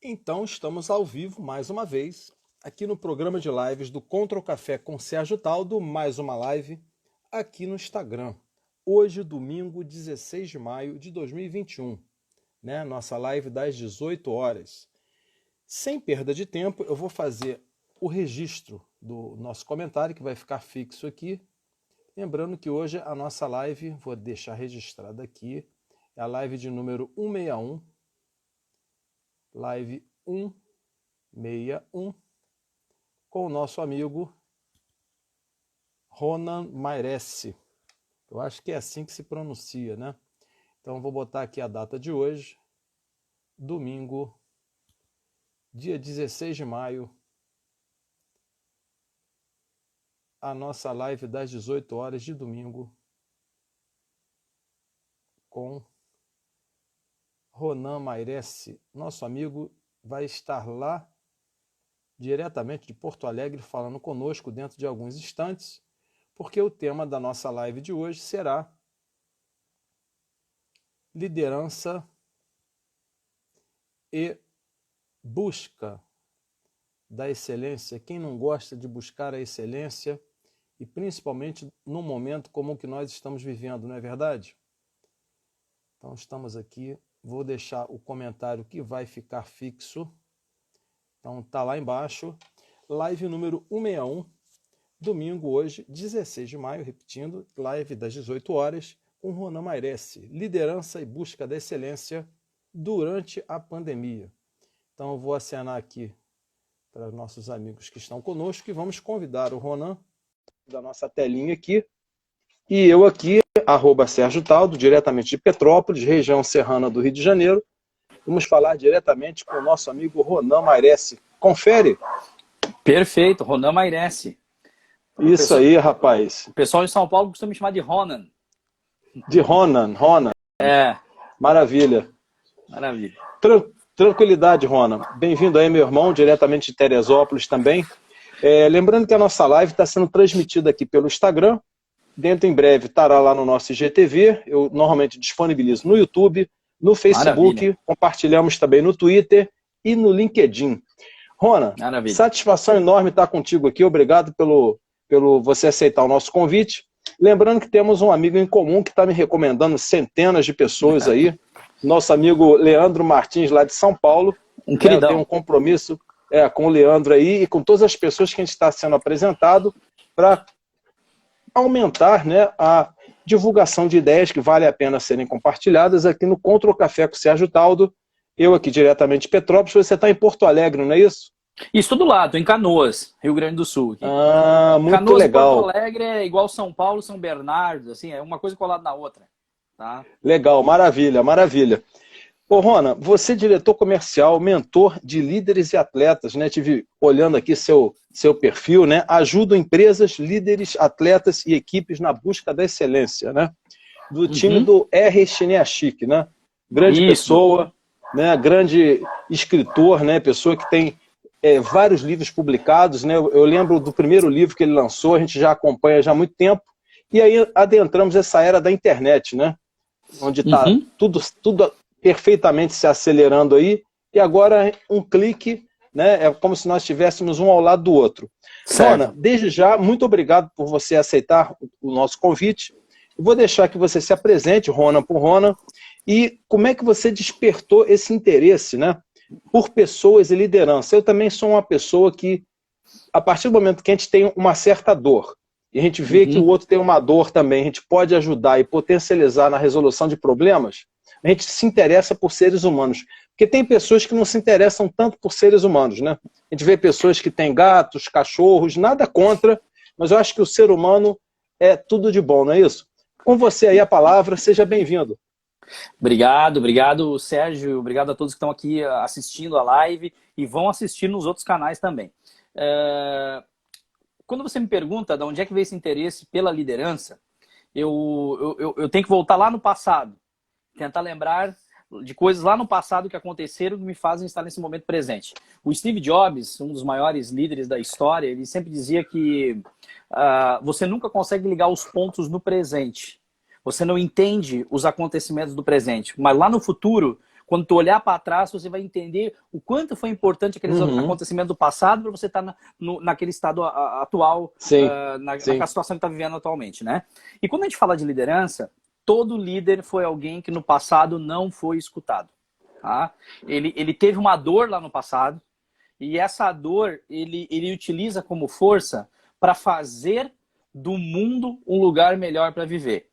Então, estamos ao vivo mais uma vez, aqui no programa de lives do Contra o Café com Sérgio Taldo, mais uma live aqui no Instagram. Hoje, domingo, 16 de maio de 2021, né? Nossa live das 18 horas. Sem perda de tempo, eu vou fazer o registro do nosso comentário, que vai ficar fixo aqui. Lembrando que hoje a nossa live, vou deixar registrada aqui, é a live de número 161, live 161, com o nosso amigo Ronan Mairesse. Eu acho que é assim que se pronuncia, né? Então vou botar aqui a data de hoje, domingo, dia 16 de maio, a nossa live das 18 horas de domingo com Ronan Mairesse. Nosso amigo vai estar lá diretamente de Porto Alegre falando conosco dentro de alguns instantes, porque o tema da nossa live de hoje será liderança e busca da excelência. Quem não gosta de buscar a excelência, e principalmente num momento como o que nós estamos vivendo, não é verdade? Então estamos aqui, vou deixar o comentário que vai ficar fixo. Então tá lá embaixo, live número 161, domingo hoje, 16 de maio, repetindo, live das 18 horas, com Ronan Mairesse, liderança e busca da excelência durante a pandemia. Então eu vou acenar aqui para os nossos amigos que estão conosco e vamos convidar o Ronan da nossa telinha aqui, e eu aqui, @Sérgio Taldo, diretamente de Petrópolis, região serrana do Rio de Janeiro. Vamos falar diretamente com o nosso amigo Ronan Mairesse. Confere? Perfeito, Ronan Mairesse. Isso aí, rapaz. O pessoal de São Paulo costuma me chamar de Ronan. De Ronan. É. Maravilha. Maravilha. Tranquilidade, Ronan. Bem-vindo aí, meu irmão, diretamente de Teresópolis também. Lembrando que a nossa live está sendo transmitida aqui pelo Instagram. Dentro, em breve, estará lá no nosso IGTV. Eu normalmente disponibilizo no YouTube, no Facebook, Maravilha. Compartilhamos também no Twitter e no LinkedIn. Ronan, Maravilha. Satisfação enorme estar contigo aqui. Obrigado pelo você aceitar o nosso convite. Lembrando que temos um amigo em comum que está me recomendando centenas de pessoas aí. Nosso amigo Leandro Martins, lá de São Paulo. Um queridão. Eu tenho um compromisso com o Leandro aí e com todas as pessoas que a gente está sendo apresentado para aumentar, né, a divulgação de ideias que vale a pena serem compartilhadas aqui no Contra o Café com o Sérgio Taldo. Eu aqui diretamente de Petrópolis, você está em Porto Alegre, não é isso? Isso, do lado, em Canoas, Rio Grande do Sul. Aqui. Muito Canoas legal. E Porto Alegre é igual São Paulo, São Bernardo, assim, é uma coisa colada na outra. Tá? Legal, maravilha, maravilha. Ô, Ronan, você é diretor comercial, mentor de líderes e atletas, né? Tive olhando aqui seu perfil, né? Ajuda empresas, líderes, atletas e equipes na busca da excelência, né? Do time do R. Chiniachik, né? Grande pessoa, né? Grande escritor, né? Pessoa que tem vários livros publicados, né? Eu lembro do primeiro livro que ele lançou, a gente já acompanha já há muito tempo, e aí adentramos essa era da internet, né? Onde está tudo perfeitamente se acelerando aí, e agora um clique, né? É como se nós estivéssemos um ao lado do outro. Ronan, desde já, muito obrigado por você aceitar o nosso convite. Eu vou deixar que você se apresente, Ronan por Ronan, e como é que você despertou esse interesse, né, por pessoas e liderança. Eu também sou uma pessoa que, a partir do momento que a gente tem uma certa dor, e a gente vê que o outro tem uma dor também, a gente pode ajudar e potencializar na resolução de problemas, a gente se interessa por seres humanos. Porque tem pessoas que não se interessam tanto por seres humanos, né? A gente vê pessoas que têm gatos, cachorros, nada contra, mas eu acho que o ser humano é tudo de bom, não é isso? Com você aí a palavra, seja bem-vindo. Obrigado, Sérgio. Obrigado a todos que estão aqui assistindo a live e vão assistir nos outros canais também. Quando você me pergunta de onde é que veio esse interesse pela liderança, eu tenho que voltar lá no passado. Tentar lembrar de coisas lá no passado que aconteceram que me fazem estar nesse momento presente. O Steve Jobs, um dos maiores líderes da história, ele sempre dizia que você nunca consegue ligar os pontos no presente. Você não entende os acontecimentos do presente. Mas lá no futuro, Quando tu olhar para trás, você vai entender o quanto foi importante aqueles acontecimentos do passado para você estar naquele estado atual, Sim, naquela situação que está vivendo atualmente, né? E quando a gente fala de liderança, todo líder foi alguém que no passado não foi escutado. Tá? Ele teve uma dor lá no passado, e essa dor ele utiliza como força para fazer do mundo um lugar melhor para viver.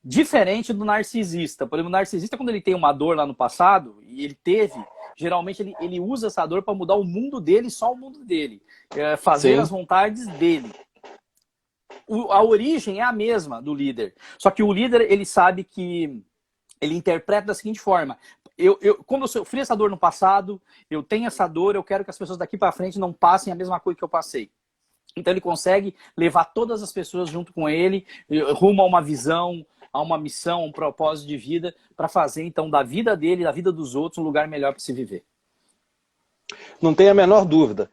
Diferente do narcisista. Por exemplo, o narcisista, quando ele tem uma dor lá no passado, e ele teve, geralmente ele usa essa dor para mudar o mundo dele, só o mundo dele. Fazer as vontades dele. A origem é a mesma do líder. Só que o líder, ele sabe que... Ele interpreta da seguinte forma: como eu sofri essa dor no passado, eu tenho essa dor, eu quero que as pessoas daqui para frente não passem a mesma coisa que eu passei. Então ele consegue levar todas as pessoas junto com ele, rumo a uma visão, a uma missão, a um propósito de vida, para fazer então da vida dele, da vida dos outros, um lugar melhor para se viver. Não tem a menor dúvida.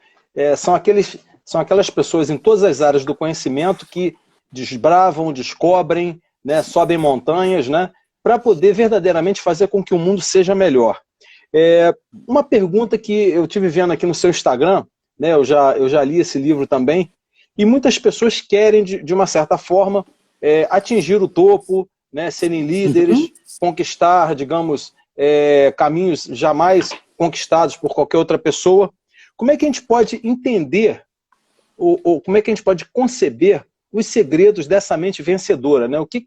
São aquelas pessoas em todas as áreas do conhecimento que desbravam, descobrem, né, sobem montanhas, né, para poder verdadeiramente fazer com que o mundo seja melhor. Uma pergunta que eu tive vendo aqui no seu Instagram, né, eu já li esse livro também, e muitas pessoas querem, de uma certa forma, atingir o topo, né, serem líderes, conquistar, digamos, caminhos jamais conquistados por qualquer outra pessoa. Como é que a gente pode entender, ou como é que a gente pode conceber os segredos dessa mente vencedora, né? O que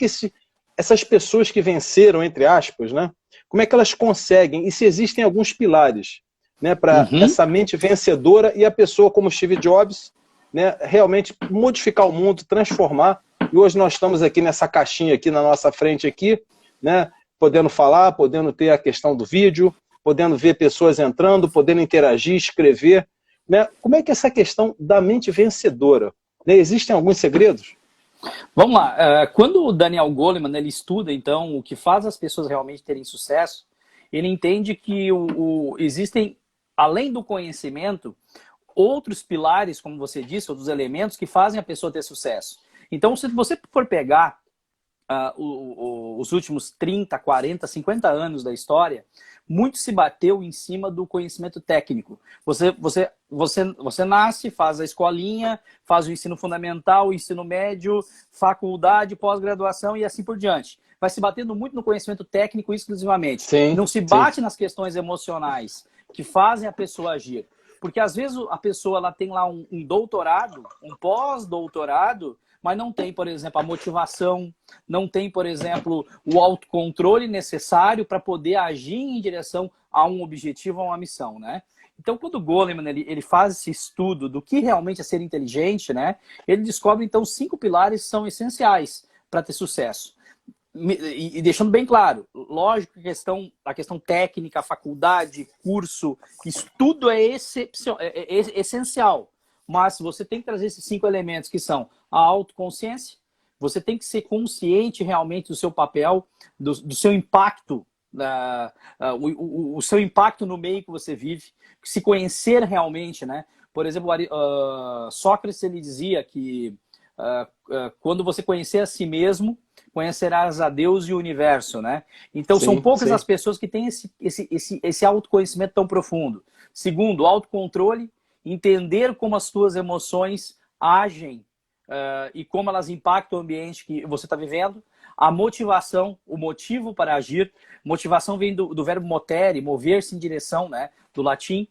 essas pessoas que venceram, entre aspas, né? Como é que elas conseguem, e se existem alguns pilares, né, para essa mente vencedora e a pessoa como Steve Jobs, né, realmente modificar o mundo, transformar. E hoje nós estamos aqui nessa caixinha aqui na nossa frente aqui, né, podendo falar, podendo ter a questão do vídeo, podendo ver pessoas entrando, podendo interagir, escrever, né? Como é que é essa questão da mente vencedora, né? Existem alguns segredos? Vamos lá. Quando o Daniel Goleman ele estuda, então, o que faz as pessoas realmente terem sucesso, ele entende que existem, além do conhecimento, outros pilares, como você disse, outros elementos que fazem a pessoa ter sucesso. Então, se você for pegar os últimos 30, 40, 50 anos da história, muito se bateu em cima do conhecimento técnico. Você nasce, faz a escolinha, faz o ensino fundamental, o ensino médio, faculdade, pós-graduação e assim por diante. Vai se batendo muito no conhecimento técnico exclusivamente. Sim, não se bate nas questões emocionais que fazem a pessoa agir. Porque às vezes a pessoa ela tem lá um doutorado, um pós-doutorado, mas não tem, por exemplo, a motivação, não tem, por exemplo, o autocontrole necessário para poder agir em direção a um objetivo, a uma missão, né? Então, quando o Goleman ele faz esse estudo do que realmente é ser inteligente, né, ele descobre, então, 5 pilares que são essenciais para ter sucesso. E deixando bem claro, lógico que a questão técnica, a faculdade, curso, estudo é essencial. Mas você tem que trazer esses 5 elementos que são a autoconsciência, você tem que ser consciente realmente do seu papel, do seu impacto, o seu impacto no meio que você vive, se conhecer realmente, né? Por exemplo, Sócrates ele dizia que quando você conhecer a si mesmo, conhecerás a Deus e o universo, né? Então são poucas as pessoas que têm esse autoconhecimento tão profundo. Segundo, autocontrole, entender como as suas emoções agem e como elas impactam o ambiente que você está vivendo. A motivação, o motivo para agir. Motivação vem do verbo motere, mover-se em direção, né, do latim.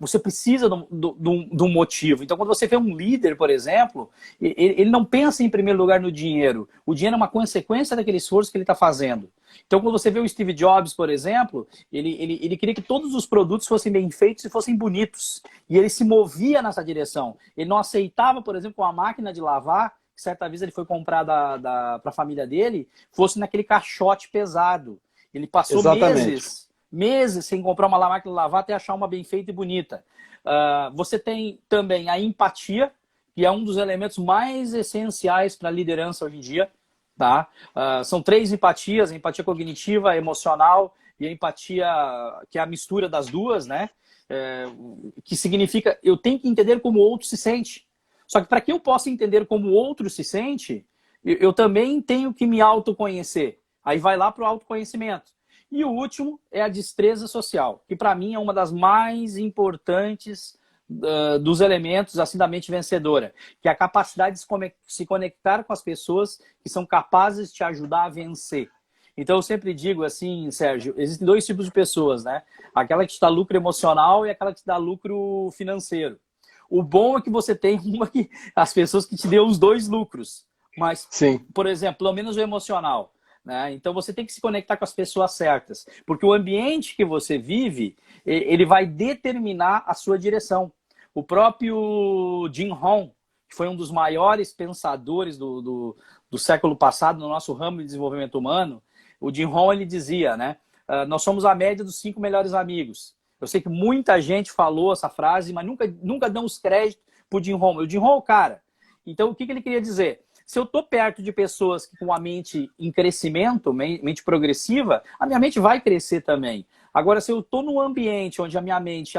Você precisa de um motivo. Então, quando você vê um líder, por exemplo, ele não pensa em primeiro lugar no dinheiro. O dinheiro é uma consequência daquele esforço que ele está fazendo. Então, quando você vê o Steve Jobs, por exemplo, ele queria que todos os produtos fossem bem feitos e fossem bonitos. E ele se movia nessa direção. Ele não aceitava, por exemplo, uma máquina de lavar, que certa vez ele foi comprar para a família dele, fosse naquele caixote pesado. Ele passou meses sem comprar uma máquina de lavar até achar uma bem feita e bonita. Você tem também a empatia, que é um dos elementos mais essenciais para a liderança hoje em dia. Tá? São 3 empatias: a empatia cognitiva, a emocional e a empatia, que é a mistura das duas, né? Que significa eu tenho que entender como o outro se sente. Só que para que eu possa entender como o outro se sente, eu também tenho que me autoconhecer. Aí vai lá para o autoconhecimento. E o último é a destreza social, que para mim é uma das mais importantes dos elementos assim da mente vencedora, que é a capacidade de se conectar com as pessoas que são capazes de te ajudar a vencer. Então eu sempre digo assim, Sérgio, existem dois tipos de pessoas, né? Aquela que te dá lucro emocional e aquela que te dá lucro financeiro. O bom é que você tem as pessoas que te dão os dois lucros, mas, Sim. por exemplo, pelo menos o emocional. Né? Então você tem que se conectar com as pessoas certas, porque o ambiente que você vive, ele vai determinar a sua direção. O próprio Jim Rohn, que foi um dos maiores pensadores do século passado no nosso ramo de desenvolvimento humano, o Jim Rohn ele dizia, né? Nós somos a média dos 5 melhores amigos. Eu sei que muita gente falou essa frase, mas nunca damos crédito pro Jim Rohn. O Jim Rohn é o cara. Então o que ele queria dizer? Se eu estou perto de pessoas com a mente em crescimento, mente progressiva, a minha mente vai crescer também. Agora, se eu estou num ambiente onde a minha mente,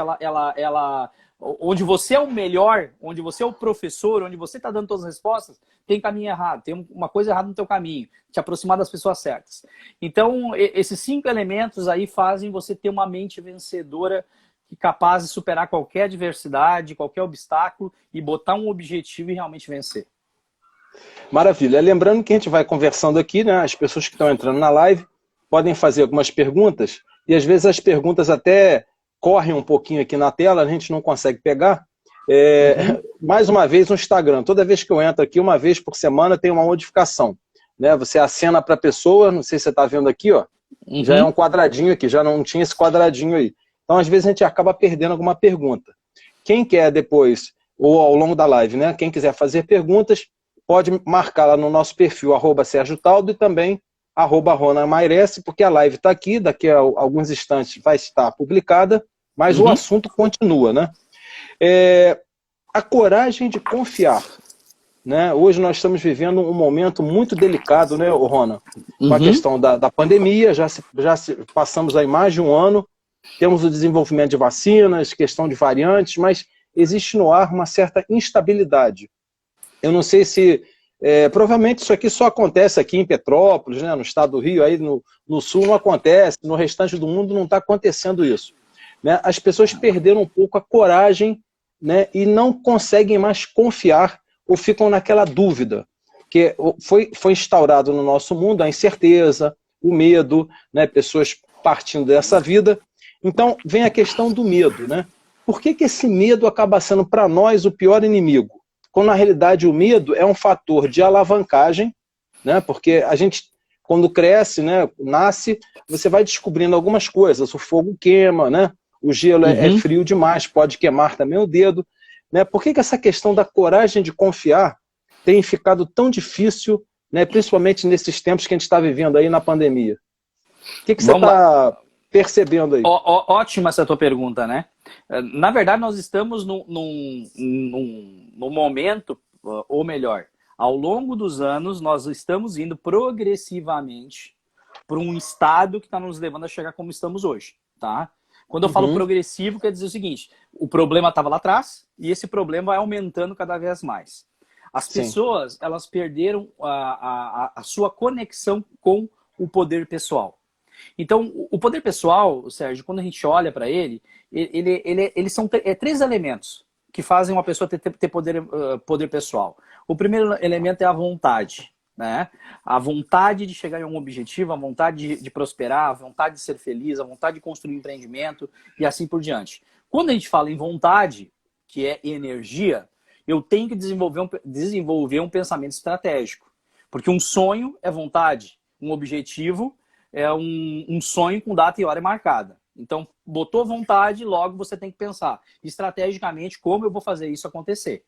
onde você é o melhor, onde você é o professor, onde você está dando todas as respostas, tem caminho errado, tem uma coisa errada no teu caminho, te aproximar das pessoas certas. Então, esses 5 elementos aí fazem você ter uma mente vencedora, capaz de superar qualquer adversidade, qualquer obstáculo e botar um objetivo e realmente vencer. Maravilha. Lembrando que a gente vai conversando aqui, né? As pessoas que estão entrando na live podem fazer algumas perguntas e às vezes as perguntas até correm um pouquinho aqui na tela, a gente não consegue pegar. Mais uma vez no Instagram, toda vez que eu entro aqui, uma vez por semana tem uma modificação. Né? Você acena para a pessoa, não sei se você está vendo aqui, ó, já é um quadradinho aqui, já não tinha esse quadradinho aí. Então às vezes a gente acaba perdendo alguma pergunta. Quem quer depois, ou ao longo da live, né? Quem quiser fazer perguntas, pode marcar lá no nosso perfil, @Sérgio Taldo, e também @RonanMairesse, porque a live está aqui, daqui a alguns instantes vai estar publicada, mas o assunto continua, né? A coragem de confiar. Né? Hoje nós estamos vivendo um momento muito delicado, né, Ronan? Com a questão da pandemia, já passamos aí mais de um ano, temos o desenvolvimento de vacinas, questão de variantes, mas existe no ar uma certa instabilidade. Eu não sei se... provavelmente isso aqui só acontece aqui em Petrópolis, né, no estado do Rio, aí no sul não acontece, no restante do mundo não está acontecendo isso. Né? As pessoas perderam um pouco a coragem, né, e não conseguem mais confiar ou ficam naquela dúvida, que foi instaurado no nosso mundo a incerteza, o medo, né, pessoas partindo dessa vida. Então vem a questão do medo. Né? Por que esse medo acaba sendo para nós o pior inimigo? Quando na realidade o medo é um fator de alavancagem, né? Porque a gente, quando cresce, né, nasce, você vai descobrindo algumas coisas, o fogo queima, né? O gelo é frio demais, pode queimar também o dedo. Né? Por que essa questão da coragem de confiar tem ficado tão difícil, né, principalmente nesses tempos que a gente está vivendo aí na pandemia? O que você está percebendo aí? Ótima essa tua pergunta, né? Na verdade, nós estamos num momento, ou melhor, ao longo dos anos, nós estamos indo progressivamente para um estado que está nos levando a chegar como estamos hoje, tá? Quando eu falo progressivo, quer dizer o seguinte, o problema estava lá atrás e esse problema vai aumentando cada vez mais. As pessoas, elas perderam a sua conexão com o poder pessoal. Então, o poder pessoal, Sérgio, quando a gente olha para eles são 3 elementos que fazem uma pessoa ter poder pessoal. O primeiro elemento é a vontade. Né? A vontade de chegar em um objetivo, a vontade de prosperar, a vontade de ser feliz, a vontade de construir um empreendimento e assim por diante. Quando a gente fala em vontade, que é energia, eu tenho que desenvolver um pensamento estratégico. Porque um sonho é vontade, um objetivo é um sonho com data e hora marcada. Então, botou vontade, logo você tem que pensar estrategicamente como eu vou fazer isso acontecer.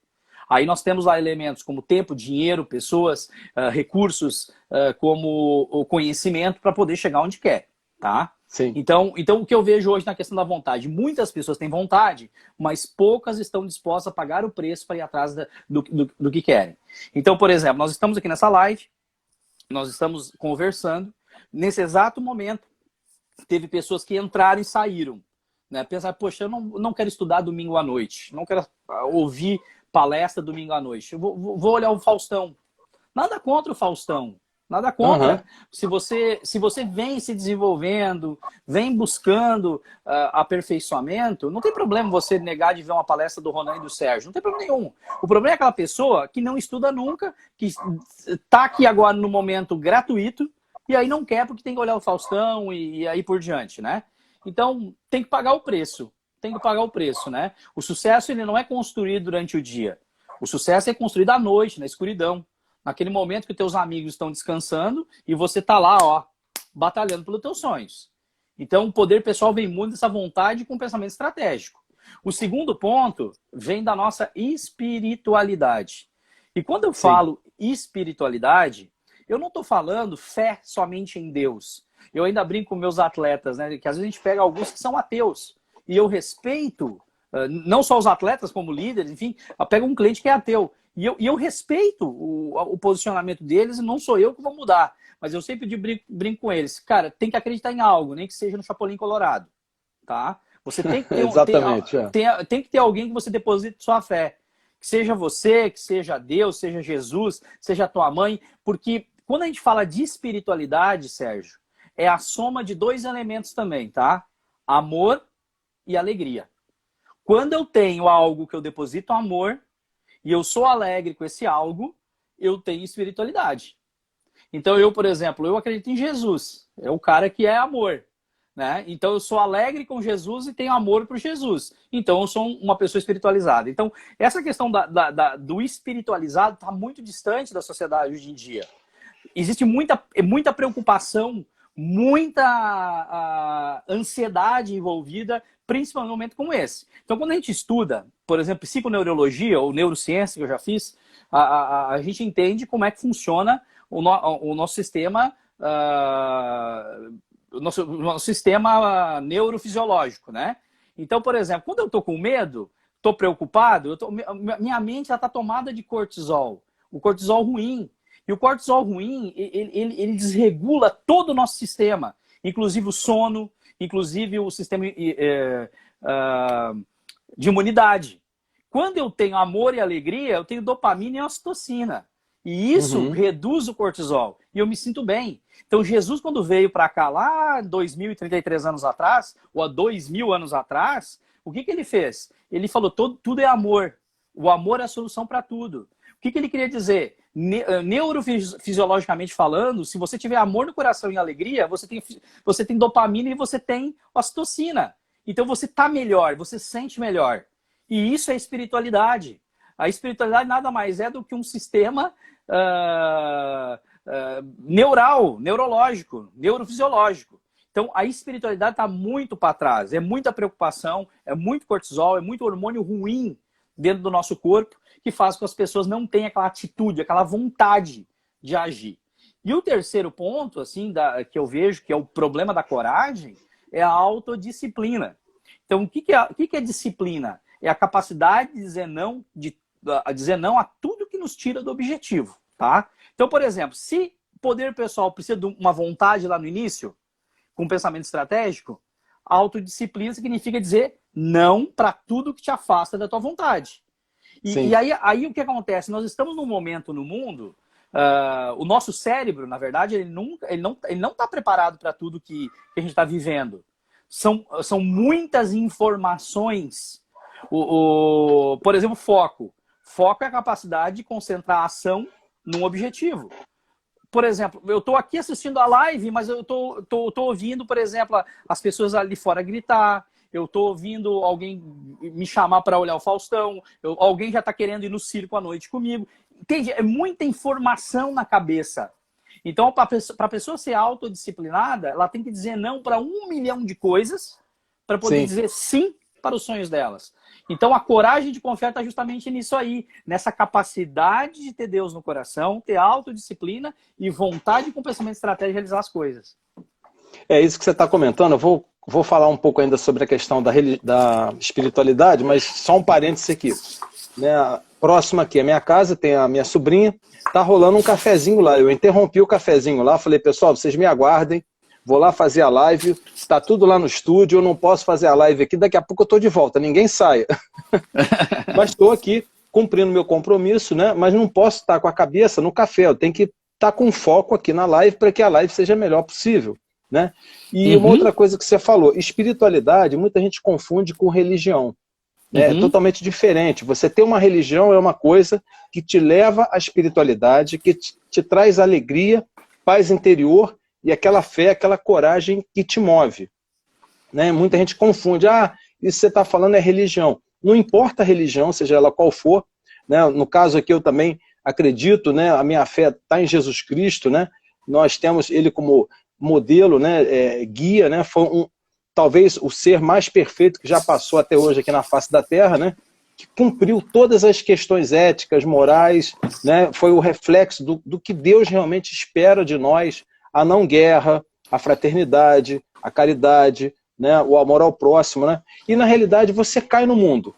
Aí nós temos lá elementos como tempo, dinheiro, pessoas, recursos, como o conhecimento para poder chegar onde quer, tá? Sim. Então, o que eu vejo hoje na questão da vontade, muitas pessoas têm vontade, mas poucas estão dispostas a pagar o preço para ir atrás do que querem. Então, por exemplo, nós estamos aqui nessa live, nós estamos conversando, nesse exato momento, teve pessoas que entraram e saíram. Né? Pensaram, poxa, eu não quero estudar domingo à noite, não quero ouvir palestra domingo à noite. Eu vou olhar o Faustão. Nada contra o Faustão. Nada contra. Se você vem se desenvolvendo, vem buscando aperfeiçoamento, não tem problema você negar de ver uma palestra do Ronan e do Sérgio. Não tem problema nenhum. O problema é aquela pessoa que não estuda nunca, que está aqui agora no momento gratuito, e aí não quer porque tem que olhar o Faustão e aí por diante, né? Então, tem que pagar o preço. Tem que pagar o preço, né? O sucesso, ele não é construído durante o dia. O sucesso é construído à noite, na escuridão. Naquele momento que teus amigos estão descansando e você tá lá, ó, batalhando pelos teus sonhos. Então, o poder pessoal vem muito dessa vontade com pensamento estratégico. O segundo ponto vem da nossa espiritualidade. E quando eu falo espiritualidade, eu não estou falando fé somente em Deus. Eu ainda brinco com meus atletas, né? Que às vezes a gente pega alguns que são ateus. E eu respeito, não só os atletas como líderes, enfim, eu pego um cliente que é ateu. E eu respeito o posicionamento deles, e não sou eu que vou mudar. Mas eu sempre brinco com eles. Cara, tem que acreditar em algo, nem que seja no Chapolin Colorado. Tá? Você tem que ter, Exatamente, tem que ter alguém que você deposite sua fé. Que seja você, que seja Deus, seja Jesus, seja a tua mãe. Porque quando a gente fala de espiritualidade, Sérgio, é a soma de dois elementos também, tá? Amor e alegria. Quando eu tenho algo que eu deposito amor, e eu sou alegre com esse algo, eu tenho espiritualidade. Então eu, por exemplo, eu acredito em Jesus. É o cara que é amor. Né? Então eu sou alegre com Jesus e tenho amor por Jesus. Então eu sou uma pessoa espiritualizada. Então essa questão do espiritualizado está muito distante da sociedade hoje em dia. Existe muita preocupação, muita ansiedade envolvida, principalmente num momento como esse. Então, quando a gente estuda, por exemplo, psiconeurologia ou neurociência, que eu já fiz, a gente entende como é que funciona o nosso sistema, o nosso sistema neurofisiológico, né? Então, por exemplo, quando eu estou com medo, estou preocupado, minha mente está tomada de cortisol. O cortisol ruim. E o cortisol ruim, ele desregula todo o nosso sistema, inclusive o sono, inclusive o sistema de imunidade. Quando eu tenho amor e alegria, eu tenho dopamina e ocitocina. E isso reduz o cortisol. E eu me sinto bem. Então, Jesus, quando veio para cá, lá 2033 anos atrás, ou há 2000 anos atrás, o que ele fez? Ele falou, tudo é amor. O amor é a solução para tudo. O que ele queria dizer? Neurofisiologicamente falando, se você tiver amor no coração e alegria, você tem dopamina e você tem ocitocina. Então você está melhor, você se sente melhor. E isso é espiritualidade. A espiritualidade nada mais é do que um sistema neurológico, neurofisiológico. Então a espiritualidade está muito para trás. É muita preocupação, é muito cortisol, é muito hormônio ruim dentro do nosso corpo, que faz com que as pessoas não tenham aquela atitude, aquela vontade de agir. E o terceiro ponto, assim, que eu vejo que é o problema da coragem, é a autodisciplina. Então, o que é disciplina? É a capacidade de dizer não a tudo que nos tira do objetivo, tá? Então, por exemplo, se o poder pessoal precisa de uma vontade lá no início, com um pensamento estratégico, autodisciplina significa dizer não para tudo que te afasta da tua vontade. E aí o que acontece? Nós estamos num momento no mundo, o nosso cérebro, na verdade, ele não está preparado para tudo que a gente está vivendo. São muitas informações. Por exemplo, foco. Foco é a capacidade de concentrar a ação num objetivo. Por exemplo, eu estou aqui assistindo a live, mas eu estou ouvindo, por exemplo, as pessoas ali fora gritar. Eu estou ouvindo alguém me chamar para olhar o Faustão. Alguém já está querendo ir no circo à noite comigo. Entende? É muita informação na cabeça. Então, para a pessoa ser autodisciplinada, ela tem que dizer não para 1 milhão de coisas para poder dizer sim para os sonhos delas. Então, a coragem de confiar está justamente nisso aí. Nessa capacidade de ter Deus no coração, ter autodisciplina e vontade com pensamento estratégico de realizar as coisas. É isso que você está comentando. Eu vou falar um pouco ainda sobre a questão da espiritualidade, mas só um parênteses aqui. Né? Próximo aqui, a minha casa, tem a minha sobrinha, tá rolando um cafezinho lá. Eu interrompi o cafezinho lá, falei, pessoal, vocês me aguardem, vou lá fazer a live, está tudo lá no estúdio, eu não posso fazer a live aqui, daqui a pouco eu estou de volta, ninguém saia. Mas estou aqui cumprindo meu compromisso, né? Mas não posso estar com a cabeça no café, eu tenho que está com foco aqui na live para que a live seja a melhor possível, né? E uma outra coisa que você falou, espiritualidade, muita gente confunde com religião. É totalmente diferente. Você ter uma religião é uma coisa que te leva à espiritualidade, que te traz alegria, paz interior e aquela fé, aquela coragem que te move. Né? Muita gente confunde, isso que você está falando é religião. Não importa a religião, seja ela qual for, né? No caso aqui eu também acredito, né? A minha fé está em Jesus Cristo, né? Nós temos ele como modelo, né? Guia, né? Foi talvez o ser mais perfeito que já passou até hoje aqui na face da Terra, né? Que cumpriu todas as questões éticas, morais, né? Foi o reflexo do que Deus realmente espera de nós, a não guerra, a fraternidade, a caridade, né? O amor ao próximo, né? E na realidade você cai no mundo.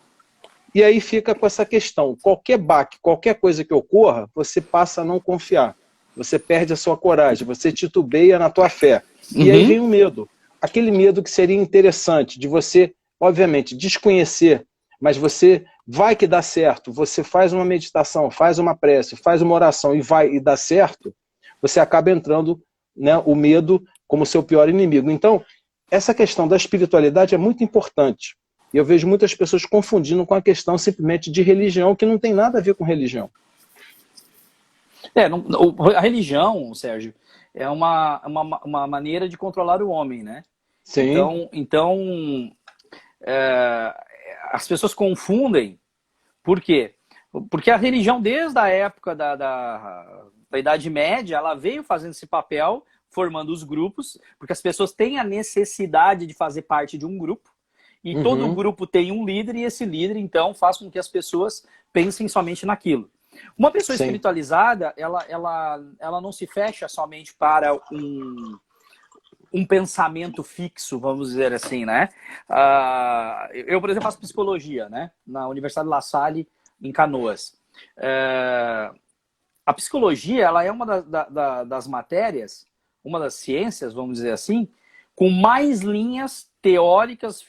E aí fica com essa questão, qualquer baque, qualquer coisa que ocorra, você passa a não confiar. Você perde a sua coragem, você titubeia na tua fé. E aí vem o medo. Aquele medo que seria interessante de você, obviamente, desconhecer, mas você vai que dá certo, você faz uma meditação, faz uma prece, faz uma oração e vai e dá certo, você acaba entrando, né, o medo como seu pior inimigo. Então, essa questão da espiritualidade é muito importante. E eu vejo muitas pessoas confundindo com a questão simplesmente de religião, que não tem nada a ver com religião. A religião, Sérgio, é uma maneira de controlar o homem, né? Sim. Então as pessoas confundem. Por quê? Porque a religião, desde a época da Idade Média, ela veio fazendo esse papel, formando os grupos, porque as pessoas têm a necessidade de fazer parte de um grupo, e todo grupo tem um líder, e esse líder, então, faz com que as pessoas pensem somente naquilo. Uma pessoa espiritualizada, ela não se fecha somente para um pensamento fixo, vamos dizer assim, né? Eu, por exemplo, faço psicologia, né? Na Universidade La Salle, em Canoas. A psicologia, ela é uma das matérias, uma das ciências, vamos dizer assim, com mais linhas teóricas,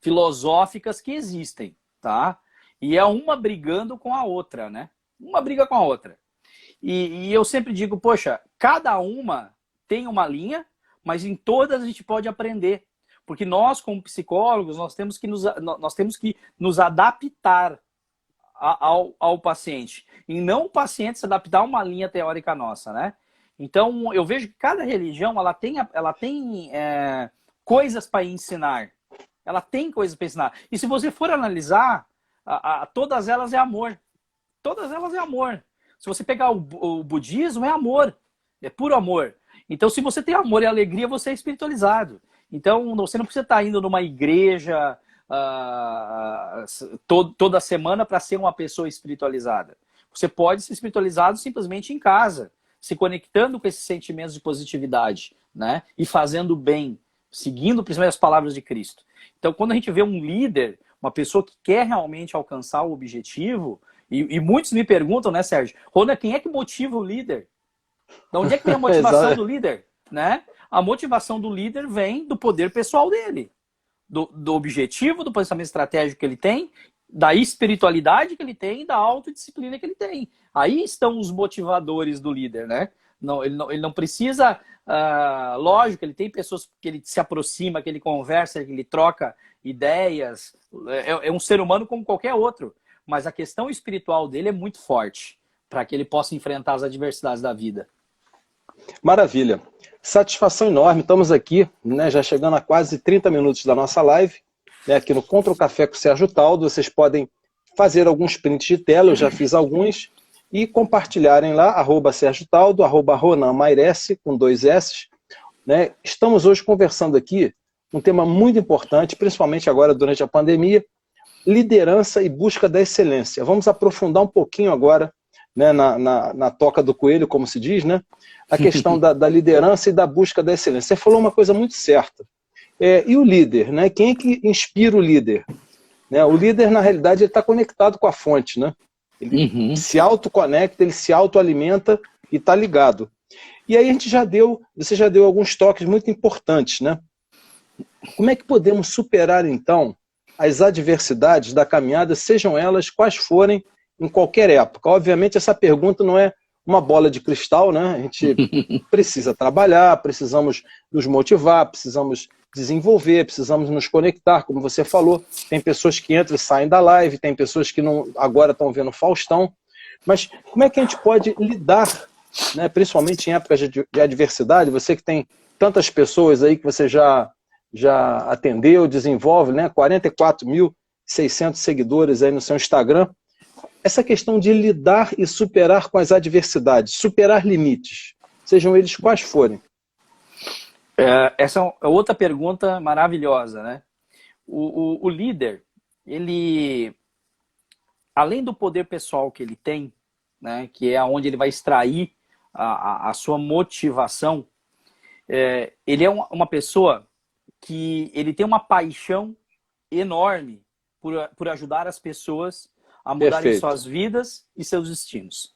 filosóficas que existem, tá? E é uma brigando com a outra, né? Uma briga com a outra. E eu sempre digo, poxa, cada uma tem uma linha, mas em todas a gente pode aprender. Porque nós, como psicólogos, nós temos que nos adaptar ao paciente. E não o paciente se adaptar a uma linha teórica nossa, né? Então, eu vejo que cada religião, ela tem coisas para ensinar. Ela tem coisas para ensinar. E se você for analisar, todas elas é amor. Todas elas é amor. Se você pegar o budismo, é amor. É puro amor. Então, se você tem amor e alegria, você é espiritualizado. Então, você não precisa estar indo numa igreja toda semana para ser uma pessoa espiritualizada. Você pode ser espiritualizado simplesmente em casa, se conectando com esses sentimentos de positividade, né? E fazendo bem, seguindo principalmente as palavras de Cristo. Então, quando a gente vê um líder, uma pessoa que quer realmente alcançar o objetivo, e muitos me perguntam, né, Sérgio? Rona, quem é que motiva o líder? De onde é que vem a motivação do líder? Né? A motivação do líder vem do poder pessoal dele, do objetivo, do pensamento estratégico que ele tem, da espiritualidade que ele tem, da autodisciplina que ele tem. Aí estão os motivadores do líder, né? Ele não precisa... lógico, ele tem pessoas que ele se aproxima, que ele conversa, que ele troca ideias. É um ser humano como qualquer outro. Mas a questão espiritual dele é muito forte para que ele possa enfrentar as adversidades da vida. Maravilha. Satisfação enorme. Estamos aqui, né, já chegando a quase 30 minutos da nossa live, né, aqui no Contra o Café com o Sérgio Taldo. Vocês podem fazer alguns prints de tela, eu já fiz alguns, e compartilharem lá, @Sérgio Taldo, @Ronan Mairesse, com 2 S. Né? Estamos hoje conversando aqui um tema muito importante, principalmente agora durante a pandemia, liderança e busca da excelência. Vamos aprofundar um pouquinho agora, né, na toca do coelho, como se diz, né? A questão da liderança e da busca da excelência. Você falou uma coisa muito certa. E o líder, né? Quem é que inspira o líder? Né? O líder, na realidade, ele está conectado com a fonte, né? Ele se autoconecta, ele se autoalimenta e está ligado. E aí você já deu alguns toques muito importantes, né? Como é que podemos superar, então, as adversidades da caminhada, sejam elas quais forem, em qualquer época? Obviamente, essa pergunta não é uma bola de cristal, né? A gente precisa trabalhar, precisamos nos motivar, precisamos desenvolver, precisamos nos conectar, como você falou. Tem pessoas que entram e saem da live, tem pessoas que não, agora estão vendo Faustão. Mas como é que a gente pode lidar, né, principalmente em épocas de adversidade? Você que tem tantas pessoas aí que você já atendeu, desenvolve, né? 44.600 seguidores aí no seu Instagram. Essa questão de lidar e superar com as adversidades, superar limites, sejam eles quais forem. Essa é outra pergunta maravilhosa, né? O líder, ele, além do poder pessoal que ele tem, né, que é onde ele vai extrair a sua motivação, ele é uma pessoa que ele tem uma paixão enorme por ajudar as pessoas a mudarem suas vidas e seus destinos.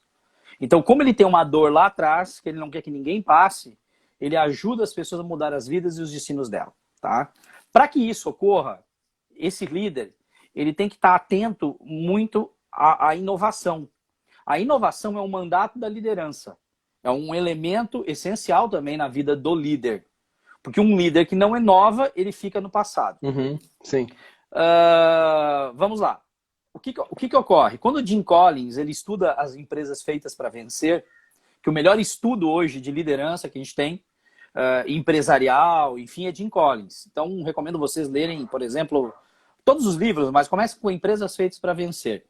Então, como ele tem uma dor lá atrás, que ele não quer que ninguém passe, ele ajuda as pessoas a mudar as vidas e os destinos dela, tá? Para que isso ocorra, esse líder, ele tem que estar atento muito à inovação. A inovação é um mandato da liderança. É um elemento essencial também na vida do líder. Porque um líder que não inova, ele fica no passado. Sim. Vamos lá. O que ocorre? Quando o Jim Collins ele estuda as empresas feitas para vencer, que o melhor estudo hoje de liderança que a gente tem, empresarial, enfim, é Jim Collins. Então, recomendo vocês lerem, por exemplo, todos os livros, mas comece com Empresas Feitas para Vencer.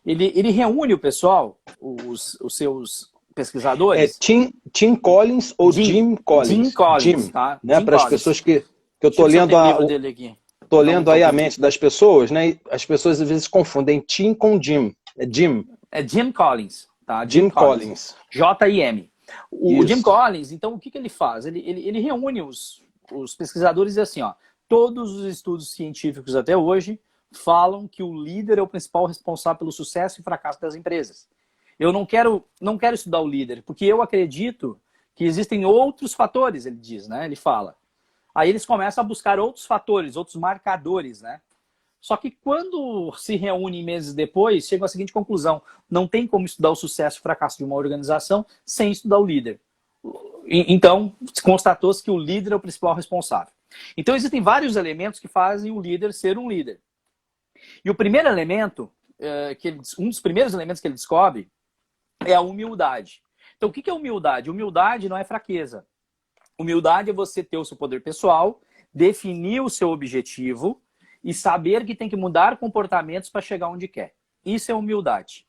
Ele reúne o pessoal, os seus pesquisadores. Tim Collins ou Jim Collins? Jim Collins, tá? Né? Para as pessoas que eu estou lendo Estou lendo aí a mente das pessoas, né? E as pessoas às vezes confundem Tim com Jim. É Jim. É Jim Collins, tá? Jim Collins. J-I-M. O Jim Collins, então, o que ele faz? Ele reúne os pesquisadores e diz assim, ó, todos os estudos científicos até hoje falam que o líder é o principal responsável pelo sucesso e fracasso das empresas. Eu não quero estudar o líder, porque eu acredito que existem outros fatores, ele diz, né? Ele fala. Aí eles começam a buscar outros fatores, outros marcadores, né? Só que quando se reúnem meses depois, chegam à seguinte conclusão: não tem como estudar o sucesso e fracasso de uma organização sem estudar o líder. Então, constatou-se que o líder é o principal responsável. Então, existem vários elementos que fazem o líder ser um líder. E o primeiro elemento, um dos primeiros elementos que ele descobre é a humildade. Então, o que é humildade? Humildade não é fraqueza. Humildade é você ter o seu poder pessoal, definir o seu objetivo e saber que tem que mudar comportamentos para chegar onde quer. Isso é humildade.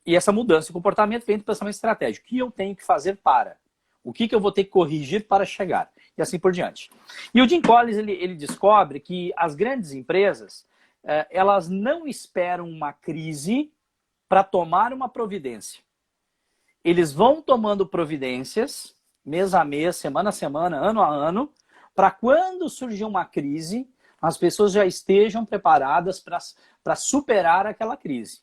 E essa mudança de comportamento vem do pensamento estratégico. O que eu tenho que fazer para? O que eu vou ter que corrigir para chegar? E assim por diante. E o Jim Collins, ele descobre que as grandes empresas, elas não esperam uma crise para tomar uma providência. Eles vão tomando providências, mês a mês, semana a semana, ano a ano, para quando surgir uma crise, as pessoas já estejam preparadas para superar aquela crise.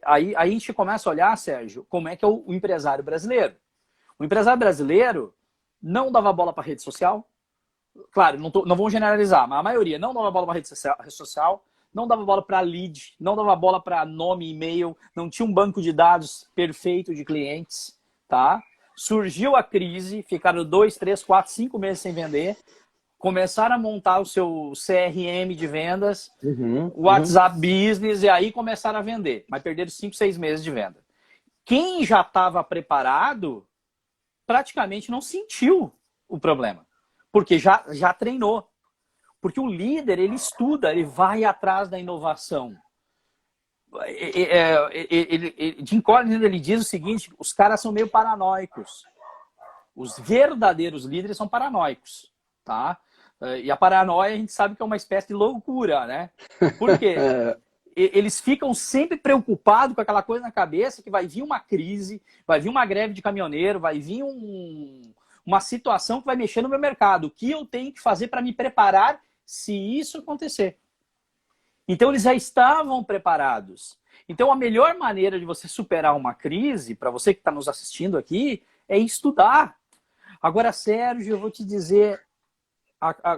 Aí a gente começa a olhar, Sérgio, como é que é o empresário brasileiro. O empresário brasileiro não dava bola para rede social. Claro, não vamos generalizar, mas a maioria não dava bola para rede social, não dava bola para lead, não dava bola para nome, e-mail, não tinha um banco de dados perfeito de clientes, tá? Surgiu a crise, ficaram 2, 3, 4, 5 meses sem vender, começaram a montar o seu CRM de vendas, WhatsApp Business, e aí começaram a vender, mas perderam 5, 6 meses de venda. Quem já estava preparado, praticamente não sentiu o problema, porque já treinou. Porque o líder, ele estuda, ele vai atrás da inovação. Jim Collins, ele diz o seguinte: os caras são meio paranoicos. Os verdadeiros líderes são paranoicos, tá? E a paranoia a gente sabe que é uma espécie de loucura, né? Por quê? Eles ficam sempre preocupados com aquela coisa na cabeça que vai vir uma crise, vai vir uma greve de caminhoneiro, vai vir uma situação que vai mexer no meu mercado. O que eu tenho que fazer para me preparar se isso acontecer? Então, eles já estavam preparados. Então, a melhor maneira de você superar uma crise, para você que está nos assistindo aqui, é estudar. Agora, Sérgio, eu vou te dizer